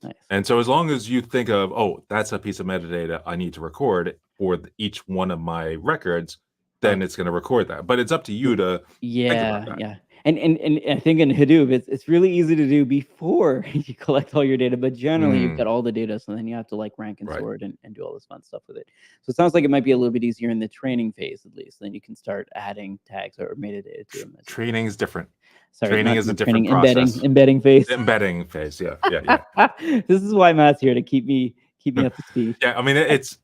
Nice. And so as long as you think of, oh, that's a piece of metadata I need to record for each one of my records, then it's going to record that. But it's up to you to think about that. Yeah. And I think in Hadoop, it's really easy to do before you collect all your data, but generally you've got all the data, so then you have to like rank and sort and do all this fun stuff with it. So it sounds like it might be a little bit easier in the training phase, at least. Then you can start adding tags or metadata to them. Training is different. Sorry, training is a different process. Embedding phase. Embedding phase, yeah. This is why Matt's here, to keep me up to speed. Yeah, I mean, it's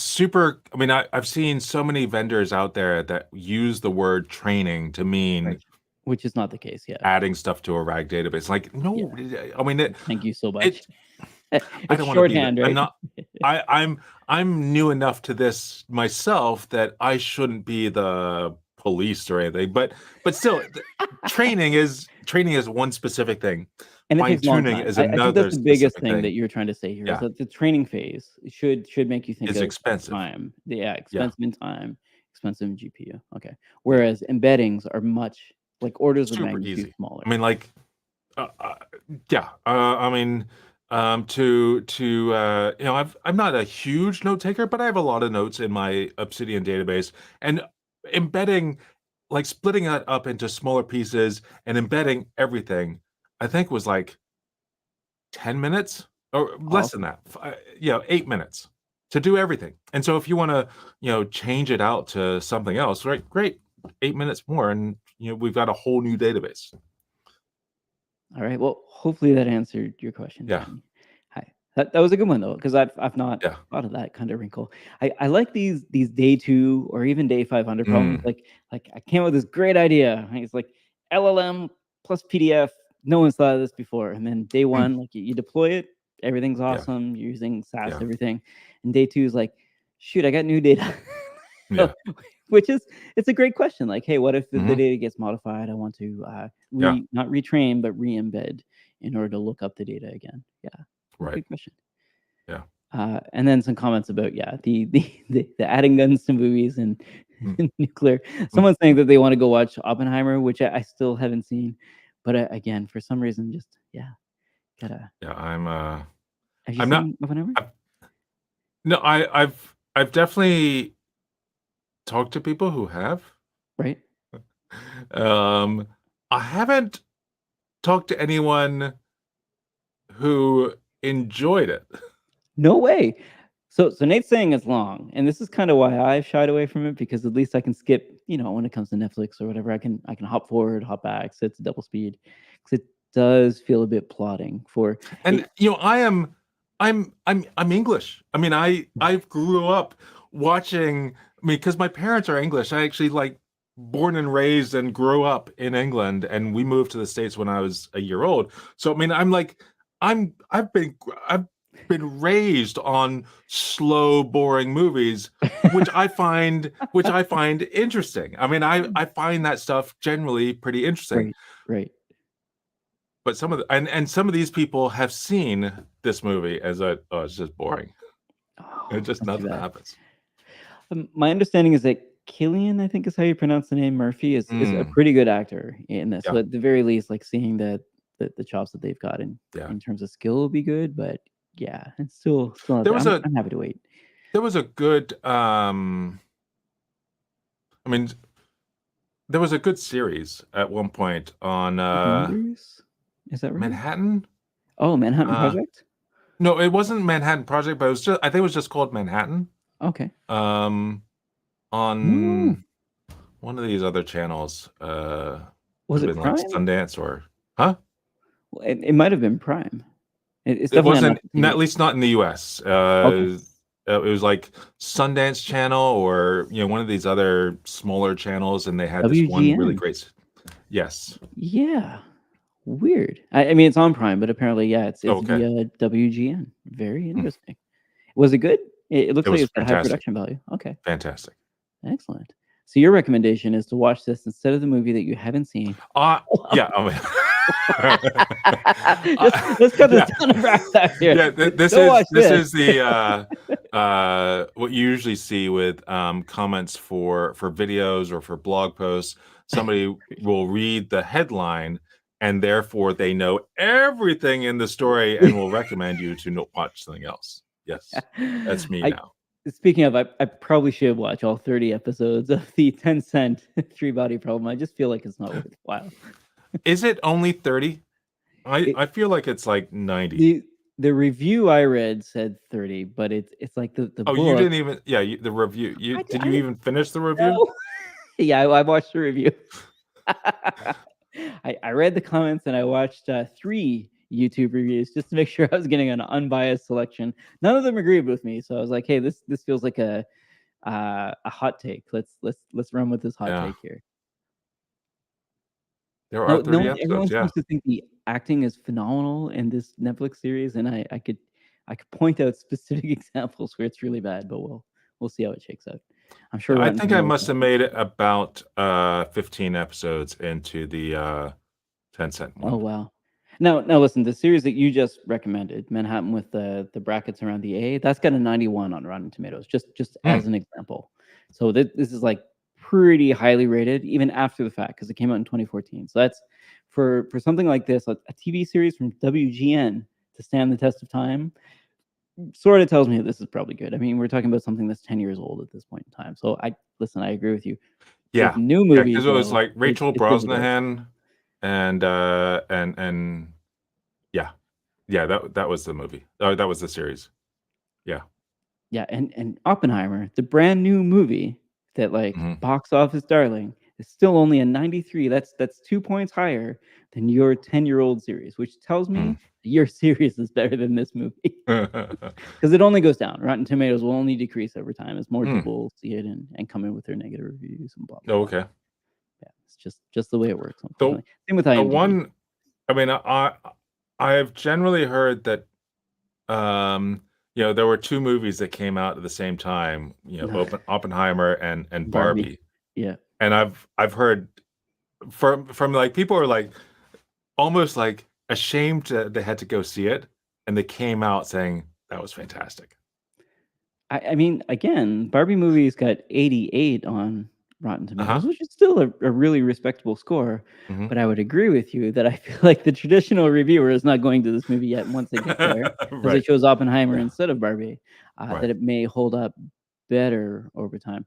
super. I mean, I've seen so many vendors out there that use the word training to mean, which is not the case. Yeah, adding stuff to a RAG database. Like, no, I mean, thank you so much. I don't want shorthand, to be, right? I'm new enough to this myself that I shouldn't be the police or anything, but still, training is one specific thing. And fine-tuning is another. I think that's the biggest thing that you're trying to say here. Is that the training phase should make you think it's of expensive time. Expensive in time, expensive in GPU. Okay. Whereas embeddings are much like orders of magnitude smaller. I mean, like, I mean, I'm not a huge note taker, but I have a lot of notes in my Obsidian database, and embedding, like splitting it up into smaller pieces and embedding everything, I think was like 10 minutes or less than that. 8 minutes to do everything. And so if you want to, change it out to something else, right? Great. 8 minutes more. And, we've got a whole new database. All right. Well, hopefully that answered your question. Yeah. Hi. That was a good one though, because I've not thought of that kind of wrinkle. I like these day 2 or even day 500 problems. Like I came up with this great idea. It's like LLM plus PDF. No one's thought of this before. And then day 1, like you deploy it, everything's awesome. You're using SAS, everything. And day 2 is like, shoot, I got new data. It's a great question. Like, hey, what if the data gets modified? I want to not retrain, but re-embed in order to look up the data again. Yeah. Right. Good question. Yeah. And then some comments about the adding guns to movies and nuclear. Someone's saying that they want to go watch Oppenheimer, which I still haven't seen. But again, for some reason, just gotta. Yeah, Have you seen Oppenheimer? No, I've definitely talked to people who have. Right. I haven't talked to anyone who enjoyed it. No way. So Nate's saying it's long, and this is kind of why I've shied away from it, because at least I can skip, when it comes to Netflix or whatever, I can hop forward, hop back, so it's double speed, because it does feel a bit plodding for. And I'm English. I mean, I grew up watching. I mean, because my parents are English. I actually born and raised and grew up in England, and we moved to the States when I was a year old. So I mean, I've been raised on slow, boring movies, which I find interesting. I mean, I find that stuff generally pretty interesting. Right. But some of these people have seen this movie as it's just boring. It just nothing happens. My understanding is that Cillian, I think is how you pronounce the name, Murphy, is a pretty good actor in this. So at the very least, like seeing the chops that they've got in terms of skill will be good. But yeah, it's still I'm happy to wait. There was a good there was a good series at one point on is that right? Manhattan? Oh, Manhattan Project? No, it wasn't Manhattan Project, but it was I think it was just called Manhattan. Okay. On one of these other channels. Was it Prime? Like Sundance or huh? Well, it might have been Prime. It wasn't, at least not in the US. It was like Sundance Channel or one of these other smaller channels, and they had WGN. This one really great. Yes. Yeah. Weird. I mean, it's on Prime, but apparently, it's via WGN. Very interesting. Was it good? It looks like it's got high production value. Okay. Fantastic. Excellent. So your recommendation is to watch this instead of the movie that you haven't seen. Yeah. Let's cut this down and wrap that here. Yeah, this is the what you usually see with comments for videos or for blog posts. Somebody will read the headline and therefore they know everything in the story and will recommend you to watch something else. Yes, that's me now. Speaking of, I probably should watch all 30 episodes of the Tencent Three Body Problem. I just feel like it's not worthwhile. Is it only 30? I feel like it's like 90. The review I read said 30, but it's like the Oh, book. you didn't even the review. Did you even finish the review? No. Yeah, I watched the review. I read the comments and I watched 3 YouTube reviews just to make sure I was getting an unbiased selection. None of them agreed with me, so I was like, "Hey, this feels like a hot take. Let's run with this hot take here." There are 30 episodes. Everyone seems to think the acting is phenomenal in this Netflix series, and I could point out specific examples where it's really bad, but we'll see how it shakes out. I'm sure. I think I must have made it about 15 episodes into the Tencent one. Oh wow! Now listen, the series that you just recommended, Manhattan with the brackets around the A, that's got a 91 on Rotten Tomatoes. Just as an example. So this is like pretty highly rated, even after the fact, because it came out in 2014. So that's for something like this, a TV series from WGN to stand the test of time. Sort of tells me that this is probably good. I mean, we're talking about something that's 10 years old at this point in time. So I agree with you. Yeah, with new movies. Because it was like Rachel Brosnahan, and yeah, that was the movie. Oh, that was the series. Yeah. Yeah, and Oppenheimer, the brand new movie that box office darling, is still only a 93. That's 2 points higher than your 10-year-old series, which tells me your series is better than this movie. Because it only goes down. Rotten Tomatoes will only decrease over time as more people see it and come in with their negative reviews and blah blah. Oh, okay. Yeah, it's just the way it works. Same with IMDb. I mean, I've generally heard that there were 2 movies that came out at the same time, Oppenheimer and Barbie. Yeah. And I've heard from like people are like almost like ashamed that they had to go see it, and they came out saying that was fantastic. I mean, again, Barbie movie's got 88 on Rotten Tomatoes, which is still a really respectable score. But I would agree with you that I feel like the traditional reviewer is not going to this movie yet. Once they get there, because they chose Oppenheimer instead of Barbie, that it may hold up better over time.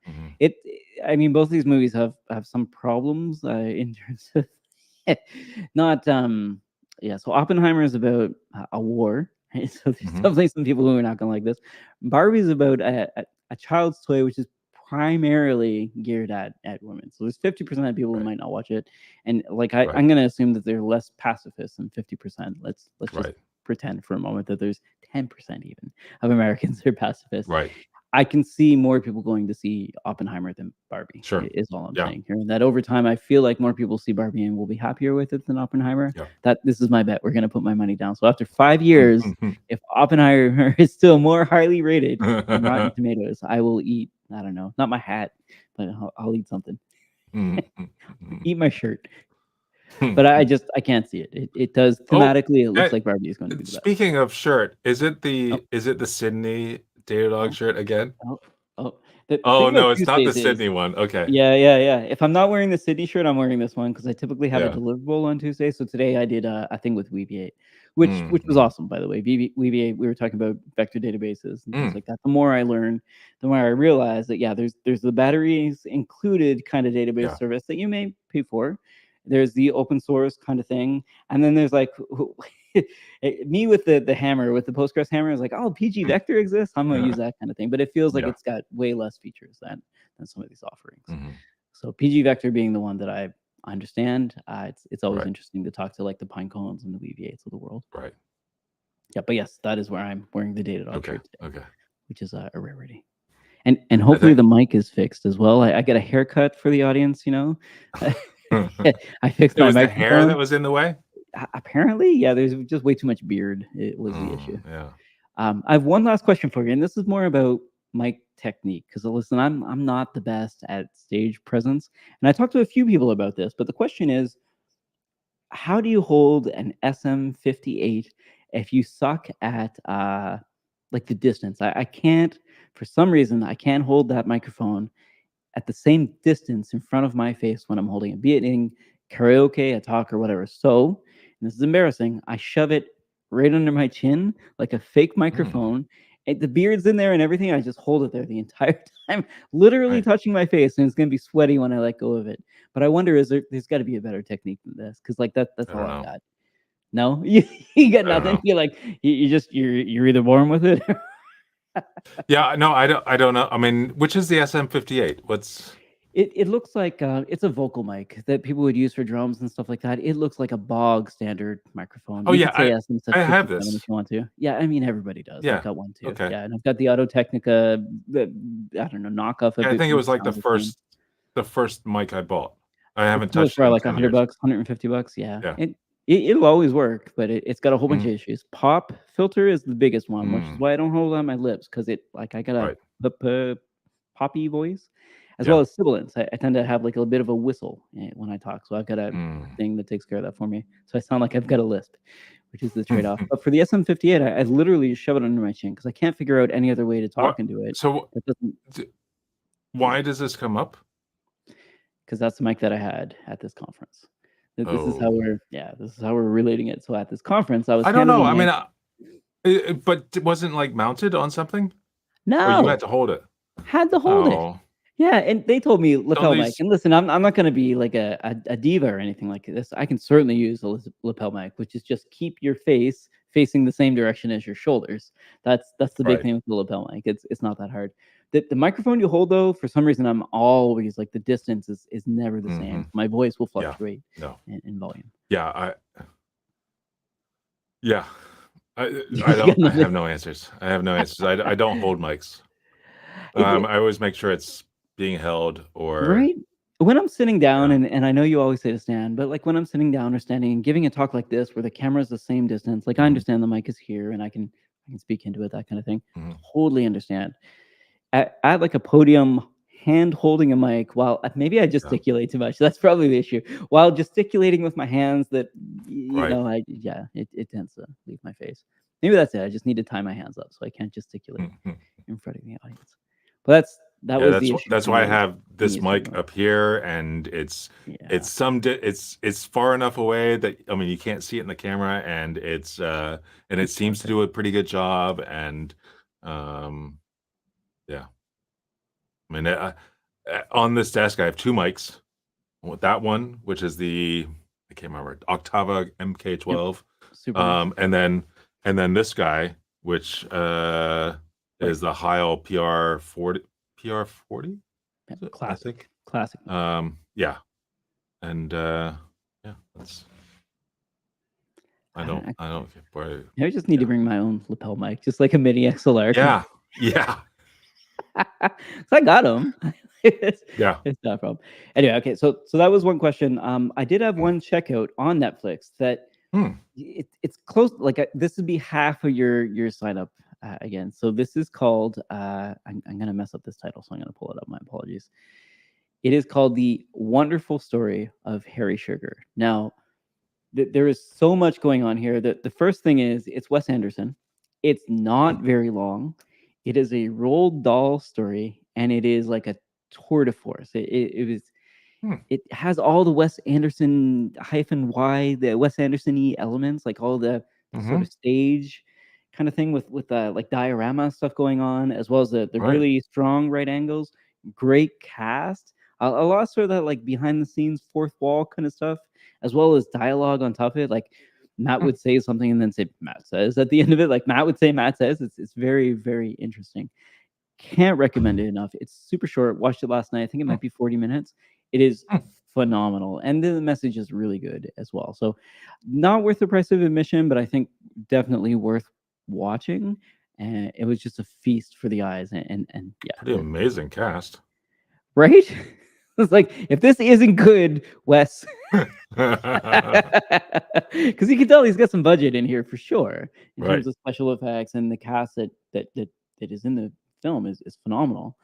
I mean, both these movies have some problems in terms of not so Oppenheimer is about a war, right? So there's definitely some people who are not gonna like this. Barbie's about a child's toy, which is primarily geared at women. So there's 50% of people who might not watch it, and I'm gonna assume that they're less pacifist than 50%. Let's just pretend for a moment that there's 10% even of Americans who are pacifists. Right. I can see more people going to see Oppenheimer than Barbie. Sure. Is all I'm saying here. And that over time, I feel like more people see Barbie and will be happier with it than Oppenheimer. Yeah. This is my bet. We're going to put my money down. So after 5 years, if Oppenheimer is still more highly rated on Rotten Tomatoes, I will eat, I don't know, not my hat, but I'll eat something. Eat my shirt. But I can't see it. It does thematically. It looks like Barbie is going to be the best. Speaking of shirt, is it the Sydney Datadog shirt again? No, it's not the Sydney one. Okay. Yeah. If I'm not wearing the Sydney shirt, I'm wearing this one because I typically have a deliverable on Tuesday. So today I did a thing with Weaviate, which was awesome, by the way. Weaviate, we were talking about vector databases and things like that. The more I learn, the more I realize that there's the batteries included kind of database service that you may pay for. There's the open source kind of thing, and then there's like me with the hammer, with the Postgres hammer, is like, oh, PG Vector exists. I'm gonna use that kind of thing, but it feels like it's got way less features than some of these offerings. So PG Vector being the one that I understand, it's always interesting to talk to like the Pinecones and the Weaviates of the world. Right. Yeah, but yes, that is where I'm wearing the Datadog shirt today, okay, which is a rarity. And hopefully the mic is fixed as well. I got a haircut for the audience, I fixed my microphone. The hair that was in the way? Apparently, yeah. There's just way too much beard. It was the issue. Yeah. I have one last question for you, and this is more about mic technique. Because listen, I'm not the best at stage presence, and I talked to a few people about this. But the question is, how do you hold an SM58 if you suck at like the distance? I can't For some reason, I can't hold that microphone at the same distance in front of my face when I'm holding it, be it in karaoke, a talk, or whatever. So, and this is embarrassing, I shove it right under my chin like a fake microphone. And the beard's in there and everything. I just hold it there the entire time, literally touching my face, and it's gonna be sweaty when I let go of it. But I wonder, there's got to be a better technique than this? Because like that's all I got. No, you got nothing. You're like you're either born with it. Yeah, no, I don't know. I mean, which is the SM58? What's it looks like it's a vocal mic that people would use for drums and stuff like that. It looks like a bog standard microphone. Oh You yeah, could say SM57 I have this. if you want to. Yeah, I mean everybody does. Yeah. I've got one too. Okay. Yeah, and I've got the Audio Technica, I don't know, knockoff of I it. think it was like the first mic I bought. I haven't touched it for in like 10 $100, years. $150. Yeah. Yeah. It'll always work, but it's got a whole bunch of issues. Pop filter is the biggest one, which is why I don't hold it on my lips, because it like I got a poppy voice, as well as sibilance. I tend to have like a bit of a whistle when I talk, so I've got a thing that takes care of that for me. So I sound like I've got a lisp, which is the trade-off. But for the SM58, I literally shove it under my chin because I can't figure out any other way to talk into it. So why does this come up? Because that's the mic that I had at this conference. This is how we're relating it. So at this conference, I don't know. I mean, but it wasn't like mounted on something. No, or you had to hold it. Had to hold it. Yeah, and they told me lapel mic. And listen, I'm not going to be like a diva or anything like this. I can certainly use a lapel mic, which is just keep your face facing the same direction as your shoulders. That's the big thing with the lapel mic. It's not that hard. The microphone you hold, though, for some reason, I'm always like the distance is never the same. My voice will fluctuate in volume. Yeah, I have no answers. I have no answers. I don't hold mics. I always make sure it's being held or when I'm sitting down, and I know you always say to stand, but like when I'm sitting down or standing and giving a talk like this where the camera's the same distance, like I understand the mic is here and I can speak into it, that kind of thing. Totally understand. At like a podium, hand holding a mic while maybe I gesticulate too much. That's probably the issue. While gesticulating with my hands, that you know, it tends to leave my face. Maybe that's it. I just need to tie my hands up so I can't gesticulate in front of the audience. But that's the issue. That's why I have this mic up here, and it's far enough away that I mean you can't see it in the camera, and it seems to do a pretty good job, and yeah. I mean, on this desk I have two mics. With that one, which is I can't remember, Octava MK12, and then this guy, which is the Heil PR40. Classic. Yeah, and that's. I just need to bring my own lapel mic, just like a mini XLR. Yeah. So I got them. It's not a problem. Anyway, okay. So that was one question. I did have one checkout on Netflix that it's close. Like this would be half of your sign up again. So this is called. I'm gonna mess up this title, so I'm gonna pull it up. My apologies. It is called The Wonderful Story of Harry Sugar. Now, there is so much going on here. That the first thing is it's Wes Anderson. It's not very long. It is a Roald Dahl story, and it is like a tour de force. It has all the Wes Anderson -Y, the Wes Anderson-y elements, like all the sort of stage kind of thing with like diorama stuff going on, as well as the really strong right angles. Great cast. A lot of sort of that like behind the scenes fourth wall kind of stuff, as well as dialogue on top of it. Like Matt would say something and then say Matt says at the end of it. Like Matt would say Matt says. It's very, very interesting. Can't recommend it enough. It's super short. Watched it last night. I think it might be 40 minutes. It is phenomenal. And the message is really good as well. So not worth the price of admission, but I think definitely worth watching. And it was just a feast for the eyes. And yeah. Pretty amazing cast. Right? It's like, if this isn't good, Wes, because you can tell he's got some budget in here for sure in terms of special effects, and the cast that is in the film is phenomenal.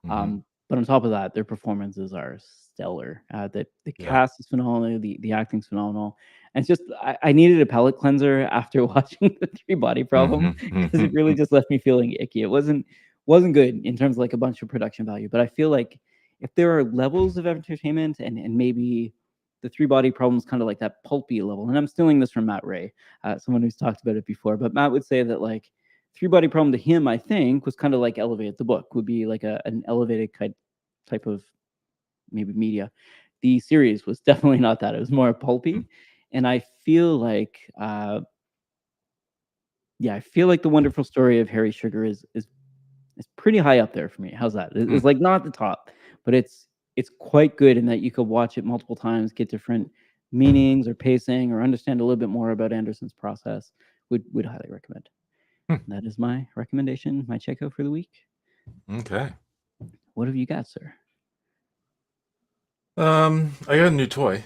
But on top of that, their performances are stellar. The cast is phenomenal. The acting's phenomenal. And it's just I needed a palate cleanser after watching the Three Body Problem, because it really just left me feeling icky. It wasn't wasn't good in terms of like a bunch of production value. But I feel like if there are levels of entertainment and maybe the Three Body Problem is kind of like that pulpy level, and I'm stealing this from Matt Ray, someone who's talked about it before, but Matt would say that like Three Body Problem to him, I think, was kind of like Elevate. The book would be like an elevated type of maybe media. The series was definitely not that. It was more pulpy. And I feel like I feel like the wonderful story of Harry Sugar is pretty high up there for me. How's that? It's like not the top, but it's quite good in that you could watch it multiple times, get different meanings or pacing, or understand a little bit more about Anderson's process. Would highly recommend. That is my recommendation, my checkout for the week. Okay. What have you got, sir? I got a new toy.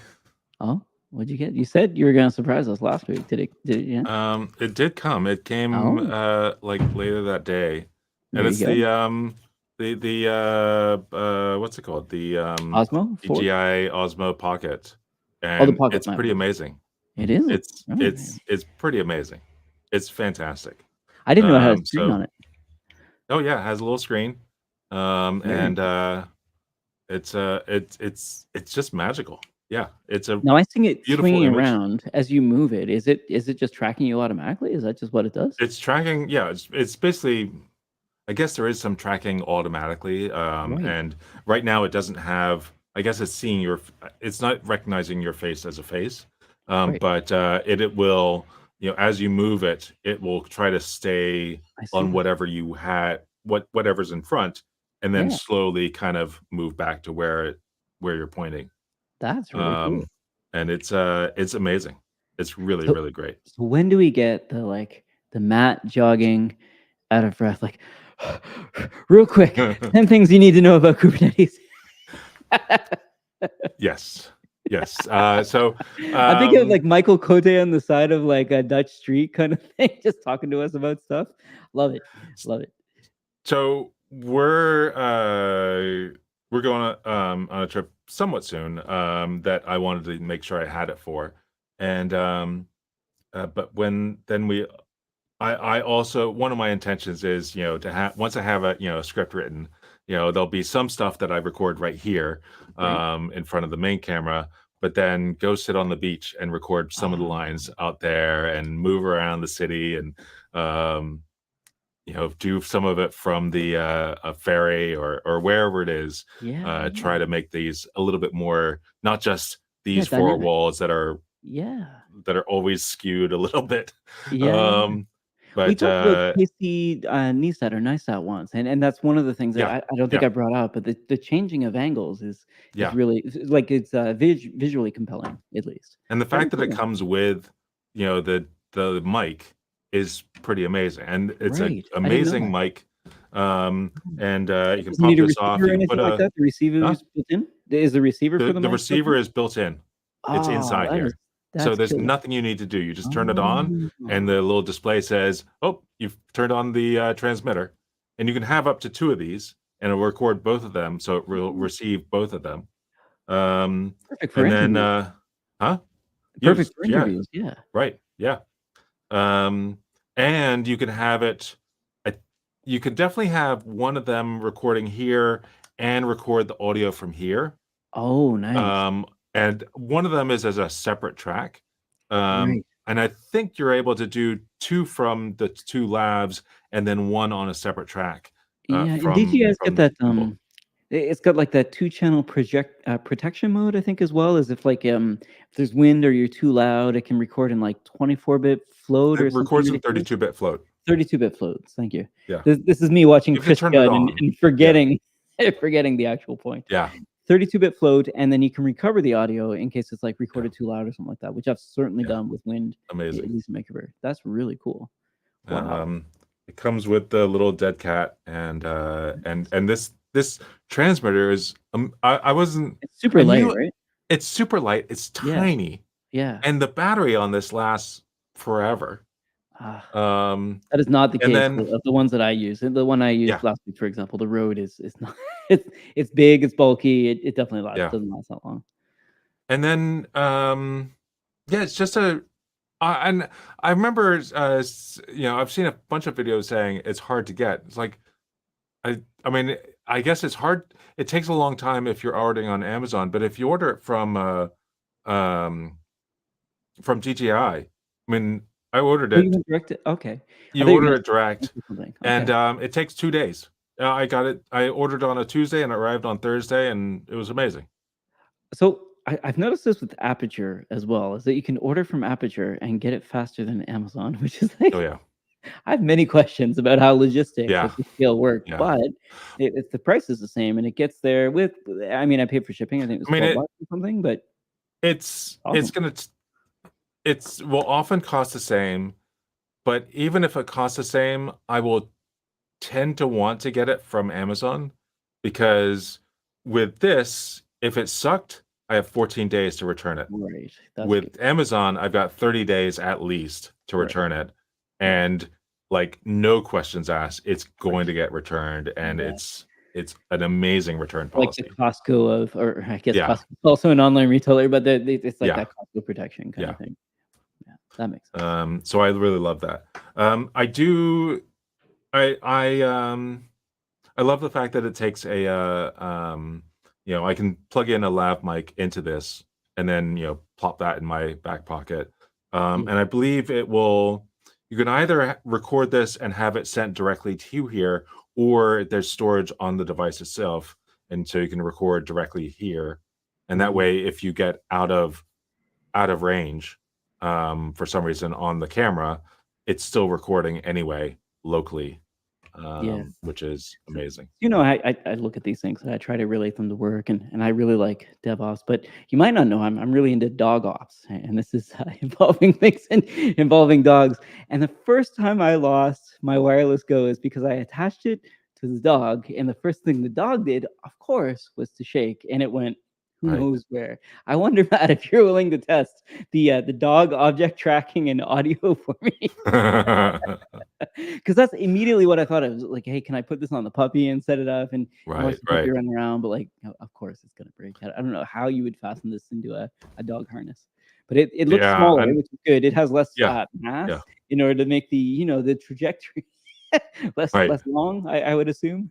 Oh, what'd you get? You said you were going to surprise us last week. Did it? Yeah. It did come. It came like later that day, and it's the what's it called? The Osmo DJI Osmo Pocket, and the Pocket, it's pretty amazing. It is. It's pretty amazing. It's fantastic. I didn't know it had a screen on it. Oh yeah, it has a little screen, and it's just magical. Yeah, it's a now I see it swinging image. around as you move it. Is it just tracking you automatically? Is that just what it does? It's tracking. Yeah, it's basically. I guess there is some tracking automatically, and right now it doesn't have. I guess it's seeing it's not recognizing your face as a face, but it will. As you move it, it will try to stay on whatever you had, whatever's in front, and then slowly kind of move back to where you're pointing. That's really cool. And it's amazing. It's really, really great. So when do we get the Matt jogging out of breath, like real quick, 10 things you need to know about Kubernetes? Yes. So I think of like Michael Cote on the side of like a Dutch street kind of thing, just talking to us about stuff. Love it. So we're going on a trip somewhat soon that I wanted to make sure I had it for, and but I also, one of my intentions is to have, once I have a script written, there'll be some stuff that I record right here in front of the main camera, but then go sit on the beach and record some of the lines out there and move around the city and do some of it from the a ferry or wherever it is. Try to make these a little bit more, not just these four walls that are always skewed a little bit. But we talked about Casey Neistat once, and that's one of the things that I don't think I brought up, but the changing of angles is really like it's visually compelling, at least. And the fact that it comes with the mic is pretty amazing, and it's an amazing mic. And you can pop this off. You can put the receiver is built in. Is the receiver for the mic? The receiver is built in. It's inside here. So there's nothing you need to do. You just turn it on, and the little display says, "Oh, you've turned on the transmitter," and you can have up to 2 of these, and it'll record both of them, so it will receive both of them. Perfect for interviews. Perfect for interviews. Yeah. Right. Yeah. And you can have it. You could definitely have one of them recording here and record the audio from here. Oh, nice. And one of them is as a separate track. And I think you're able to do 2 from the 2 labs and then 1 on a separate track. Did you guys get that? It's got like that 2-channel protection mode, I think, as well, as if like if there's wind or you're too loud, it can record in like 24-bit float or something. It records in 32-bit float. 32-bit floats. Thank you. Yeah. This is me watching Chris Judd and forgetting the actual point. Yeah. 32-bit float, and then you can recover the audio in case it's like recorded too loud or something like that, which I've certainly done with wind. Amazing. At least Makeover. That's really cool. Wow. It comes with the little dead cat, and this transmitter is I wasn't. It's super light, right? It's super light. It's tiny. Yeah. And the battery on this lasts forever. That is not the case of the ones that I use. The one I used last week, for example, the Rode is not. It's big. It's bulky. It definitely lasts. It doesn't last that long. And then it's just and I remember I've seen a bunch of videos saying it's hard to get. It's like I mean, I guess it's hard. It takes a long time if you're ordering on Amazon, but if you order it from DJI, I mean, I ordered Oh, you it. went direct to okay. I You thought you order meant it direct, something. and Okay. it takes 2 days. I got it. I ordered on a Tuesday and it arrived on Thursday, and it was amazing. So I've noticed this with Aperture as well, is that you can order from Aperture and get it faster than Amazon, which is Oh, like yeah. I have many questions about how logistics Yeah. at the scale work, Yeah. but if the price is the same and it gets there with, I mean, I paid for shipping. I think it was I mean, $12 or something, but it's awesome. gonna it's will often cost the same, but even if it costs the same, I will tend to want to get it from Amazon because with this, if it sucked, I have 14 days to return it. Right. That's good. With Amazon, I've got 30 days at least to Right. return it, Right. and like no questions asked, it's going Right. to get returned, and Yeah. it's an amazing return Like the policy. Costco of, or I guess Yeah. Costco is also an online retailer, but it's like Yeah. that Costco protection kind of thing. Yeah, that makes sense. So I really love that. I do. I love the fact that it takes a I can plug in a lav mic into this and then plop that in my back pocket. And I believe it will. You can either record this and have it sent directly to you here, or there's storage on the device itself, and so you can record directly here. And that way, if you get out of range for some reason on the camera, it's still recording anyway locally, which is amazing. I look at these things and I try to relate them to work, and I really like DevOps, but you might not know I'm really into dog ops, and this is involving things and involving dogs. And the first time I lost my wireless Go is because I attached it to the dog, and the first thing the dog did, of course, was to shake, and it went who knows where. I wonder, Matt, if you're willing to test the dog object tracking and audio for me. Because that's immediately what I thought. I was like, hey, can I put this on the puppy and set it up and watch the puppy run around? But like, of course it's gonna break. I don't know how you would fasten this into a dog harness, but it looks smaller, which is good. It has less mass in order to make the the trajectory less long. I would assume.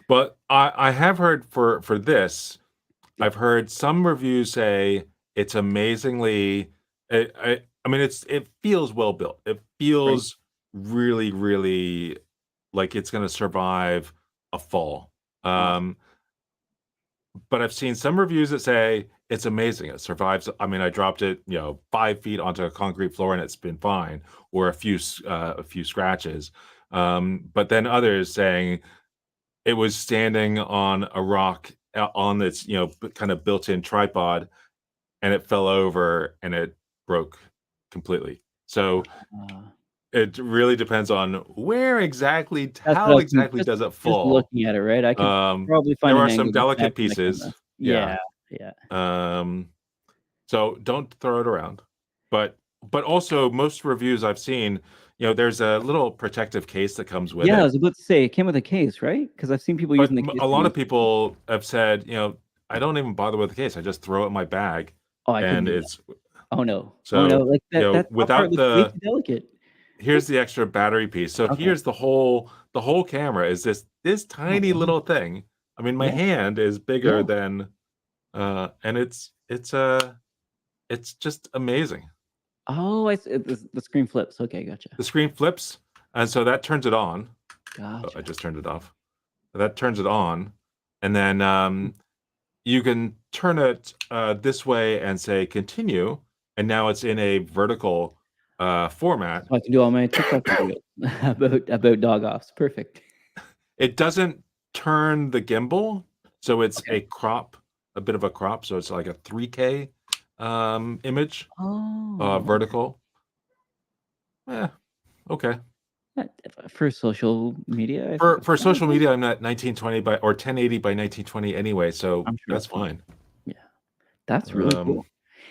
But I have heard for this, I've heard some reviews say it's amazingly. I mean, it feels well built. It feels really, really like it's going to survive a fall. But I've seen some reviews that say it's amazing. It survives. I mean, I dropped it, 5 feet onto a concrete floor and it's been fine, or a few scratches. But then others saying it was standing on a rock on its, kind of built-in tripod, and it fell over and it broke completely. So it really depends on where exactly, how exactly does it fall? Just looking at it, right? I could probably find there are some delicate pieces. Yeah. So don't throw it around. But also most reviews I've seen, there's a little protective case that comes with it. Yeah, I was about to say it came with a case, right? Because I've seen people using the case. A lot of people have said, I don't even bother with the case. I just throw it in my bag. And it's oh no. So oh no, like that without way too delicate. Here's the extra battery piece. So here's the whole camera is this tiny little thing. I mean, my hand is bigger than and it's just amazing. Oh, the screen flips. Okay, gotcha. The screen flips, and so that turns it on. Gotcha. Oh, I just turned it off. That turns it on, and then you can turn it this way and say continue, and now it's in a vertical format. So I can do all my TikTok videos about dog offs. Perfect. It doesn't turn the gimbal, so it's a bit of a crop, so it's like a 3K image, vertical. Okay. For social media, for social media, I'm at 1920 or 1080 by 1920 anyway, so I'm sure that's fine. Yeah, that's really cool.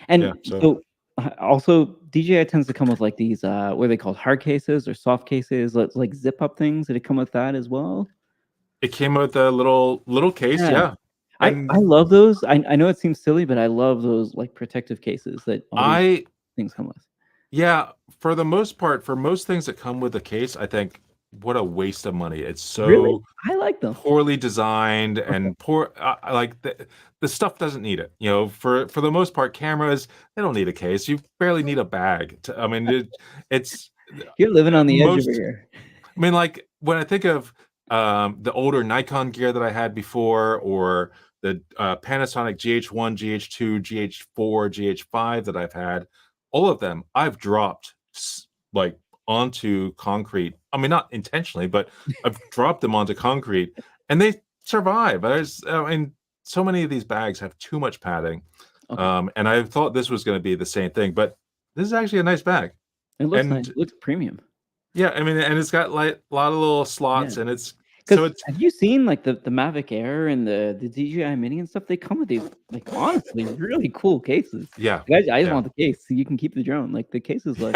And so also DJI tends to come with like these what are they called, hard cases or soft cases, like zip up things. Did it come with that as well? It came with a little case. Yeah. I love those. I know it seems silly, but I love those like protective cases that all these things come with. Yeah, for the most part, for most things that come with a case, I think what a waste of money. It's Really? so I like them. poorly designed Okay. and poor. Like the stuff doesn't need it. You know, for the most part, cameras they don't need a case. You barely need a bag. I mean, it's You're living on the edge over most. here. I mean, like when I think of the older Nikon gear that I had before, or the Panasonic GH1, GH2, GH4, GH5 that I've had, all of them I've dropped like onto concrete. I mean, not intentionally, but I've dropped them onto concrete, and they survive. I mean, so many of these bags have too much padding, Okay. and I thought this was going to be the same thing, but this is actually a nice bag. It looks nice. And It looks premium. yeah, I mean, and it's got like a lot of little Yeah. slots, and it's so 'Cause it's have you seen, like, the Mavic Air and the DJI Mini and stuff? They come with these, like, honestly, really cool cases. yeah, Like, I just yeah, want the case so you can keep the drone. Like, the cases look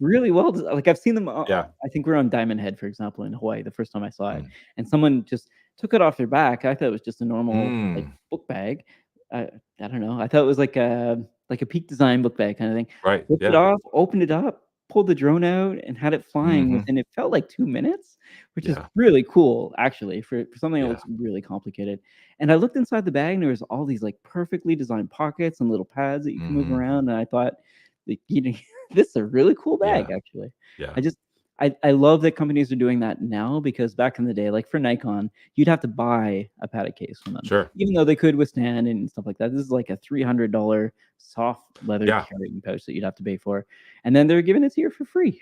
really well des like, I've seen them, yeah. I think we're on Diamond Head, for example, in Hawaii the first time I saw it, Mm. and someone just took it off their back. I thought it was just a normal, like, Mm. book bag. I don't know. I thought it was like a Peak Design book bag kinda thing. Right, Flipped it yeah. off, opened it up, pulled the drone out, and had it flying Mhm. within, it felt like 2 minutes, which is Yeah, really cool, actually, for something that yeah. looks really complicated. And I looked inside the bag, and there was all these, like, perfectly designed pockets and little pads that you can move Mhm. around, and I thought, like, you know, this is a really cool Yeah, bag, actually. yeah. I just I love that companies are doing that now, because back in the day, like for Nikon, you'd have to buy a paddock case from them, Sure. even though they could withstand and stuff like that. This is like a $300 soft leather Yeah, carrying pouch that you'd have to pay for, and then they're giving it to you for free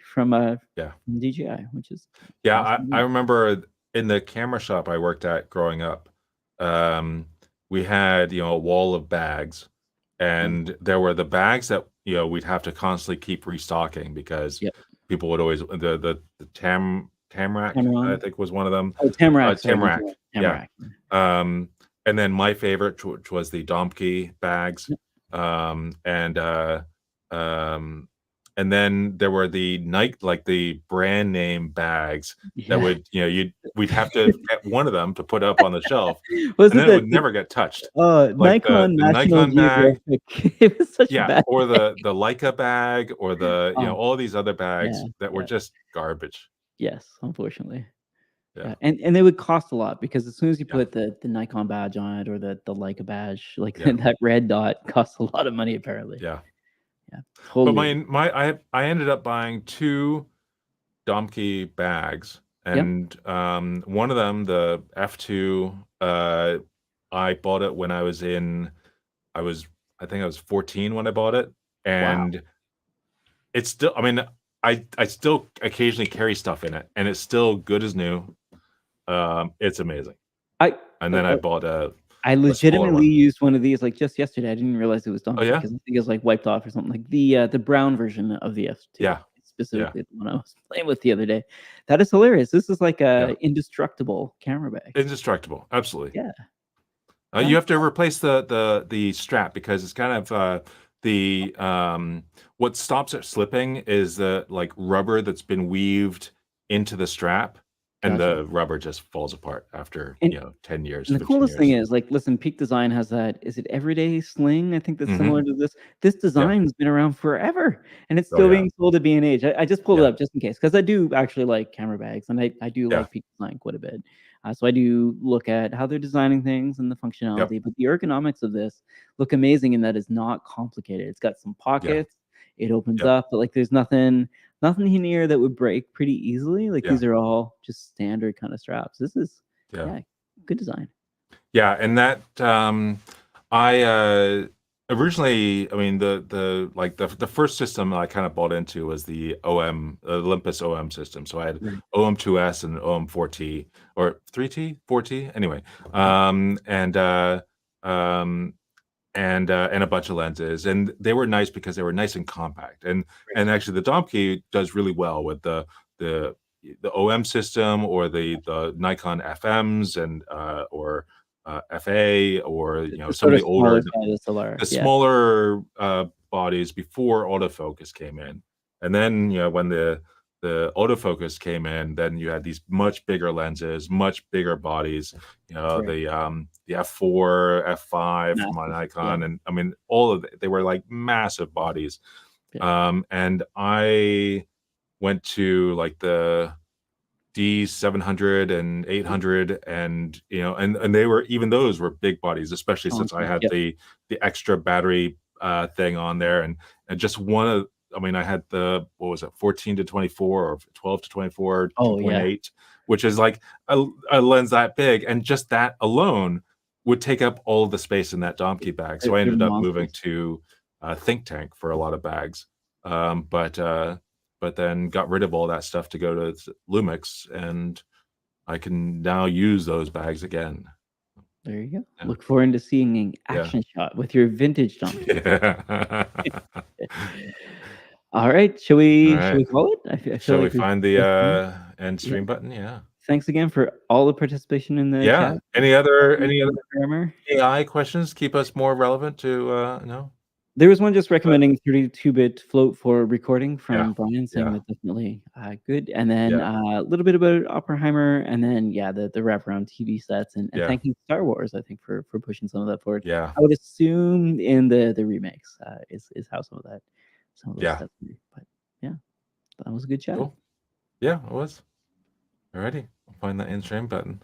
yeah. from DJI, which is Yeah, I awesome. remember in the camera shop I worked at growing up, um, we had, you know, a wall of bags, Yeah. and there were the bags that, you know, we'd have to constantly keep restocking because Yep. people would always the Tamrac, I Tamron. think was one of them. Oh, Tamarack, sorry, Tamrac, DJI yeah. Tamarack. Um, and then my favorite, which was the Domke bags, Yep. um, and uh, um, and then there were the Nike, like the brand name bags that Yeah. would, you know, we'd have to get one of them to put up on the shelf, Was and it then it would never get touched. Like Nikon the National Nikon bag, Geographic? It was such a yeah, bad or the Leica bag, or the, you know, oh, all these other yeah, bags that were yeah. just garbage. Yes, unfortunately. Yeah, Yeah, and they would cost a lot, because as soon as you yeah, put the Nikon badge on it, or the Leica badge, like, yeah, that red dot costs a lot of money, apparently. yeah. Yeah, But totally. I ended up buying 2 Domke bags, Yep. and one of them, the F2, I bought it when I was I think I was 14 when I bought it, Wow. and it's still, I mean, I still occasionally carry stuff in it, and it's still good as new. It's amazing. I And uh then I uh, bought I a smaller legitimately one. used one of these, like, just yesterday. I didn't realize it was Oh, Domke, yeah? 'cause I think it was, like, wiped off or something, like, the brown version of the F2, Yeah, yeah, specifically the one I was playing with the other day. That is hilarious. This is like yeah. a indestructible camera bag. Indestructible, absolutely. Yeah, You that's have to replace the strap because it's kind of, the, what stops it slipping is the, like, rubber that's been weaved into the strap, and gotcha. the rubber just falls apart after, And you know, 10 years, And the 15 coolest thing years. is, like, listen, Peak Design has that, is it Everyday Sling? I think that's Mhm. similar to this. This Yeah. design's been around forever, and it's Oh, still yeah. being sold at B&H. I just pulled it Yeah. up just in case, because I do actually like camera bags, and I do Yeah. like Peak Design quite a bit. So I do look at how they're designing things and the Yep. functionality, but the ergonomics of this look amazing in that it's not complicated. It's got some Yeah. pockets, it opens Yep. up, but, like, there's nothing in here that would break pretty easily. Like, Yeah. these are all just standard kinda straps. This is, Yeah. yeah, good design. Yeah, and that, I, originally, I mean, the first system I kinda bought into was the Olympus OM system. So I had Right. OM2S and OM4T, or 3T? 4T? Anyway, Yeah. um, and, uh, um, and a bunch of lenses, and they were nice because they were nice and compact, Right. and actually the Domkey does really well with the OM system, or the Nikon FMs, and or FA, or, you know, The some sort of of the older, smaller side of the Solar, the yeah. smaller bodies before autofocus came in. And then, you know, when the autofocus came in, then you had these much bigger lenses, much bigger bodies, you know, Right. the F4, F5 from my Massive, yeah, Nikon, and I mean, all of they were like massive bodies. yeah. And I went to like D700 and 800, and and they were, even those were big bodies, especially since I had the extra battery thing on there, and just one of, I mean, I had the, what was it, 14 to 24 or 12 to 24, Oh, 2.8, which is like a lens that big, and just that alone would take up all the space in that donkey bag. So I ended up moving to Think Tank for a lot of bags, but then got rid of all that stuff to go to Lumix, and I can now use those bags again. There you go. Yeah. Look forward to seeing an action shot with your vintage donkey. Yeah. All right. Shall we call it? I feel Shall we find the end stream button? Yeah. Thanks again for all the participation in the chat. Any other AI questions keep us more relevant to no? There was one just recommending 32-bit float for recording from Brian, saying that definitely good. And then a little bit about Oppenheimer, and then the wraparound TV sets, and thanking Star Wars, I think, for pushing some of that forward. Yeah. I would assume in the remakes is how some of those sets would be. But yeah, that was a good chat. Cool. Yeah, it was. Alrighty, I'll find that end stream button.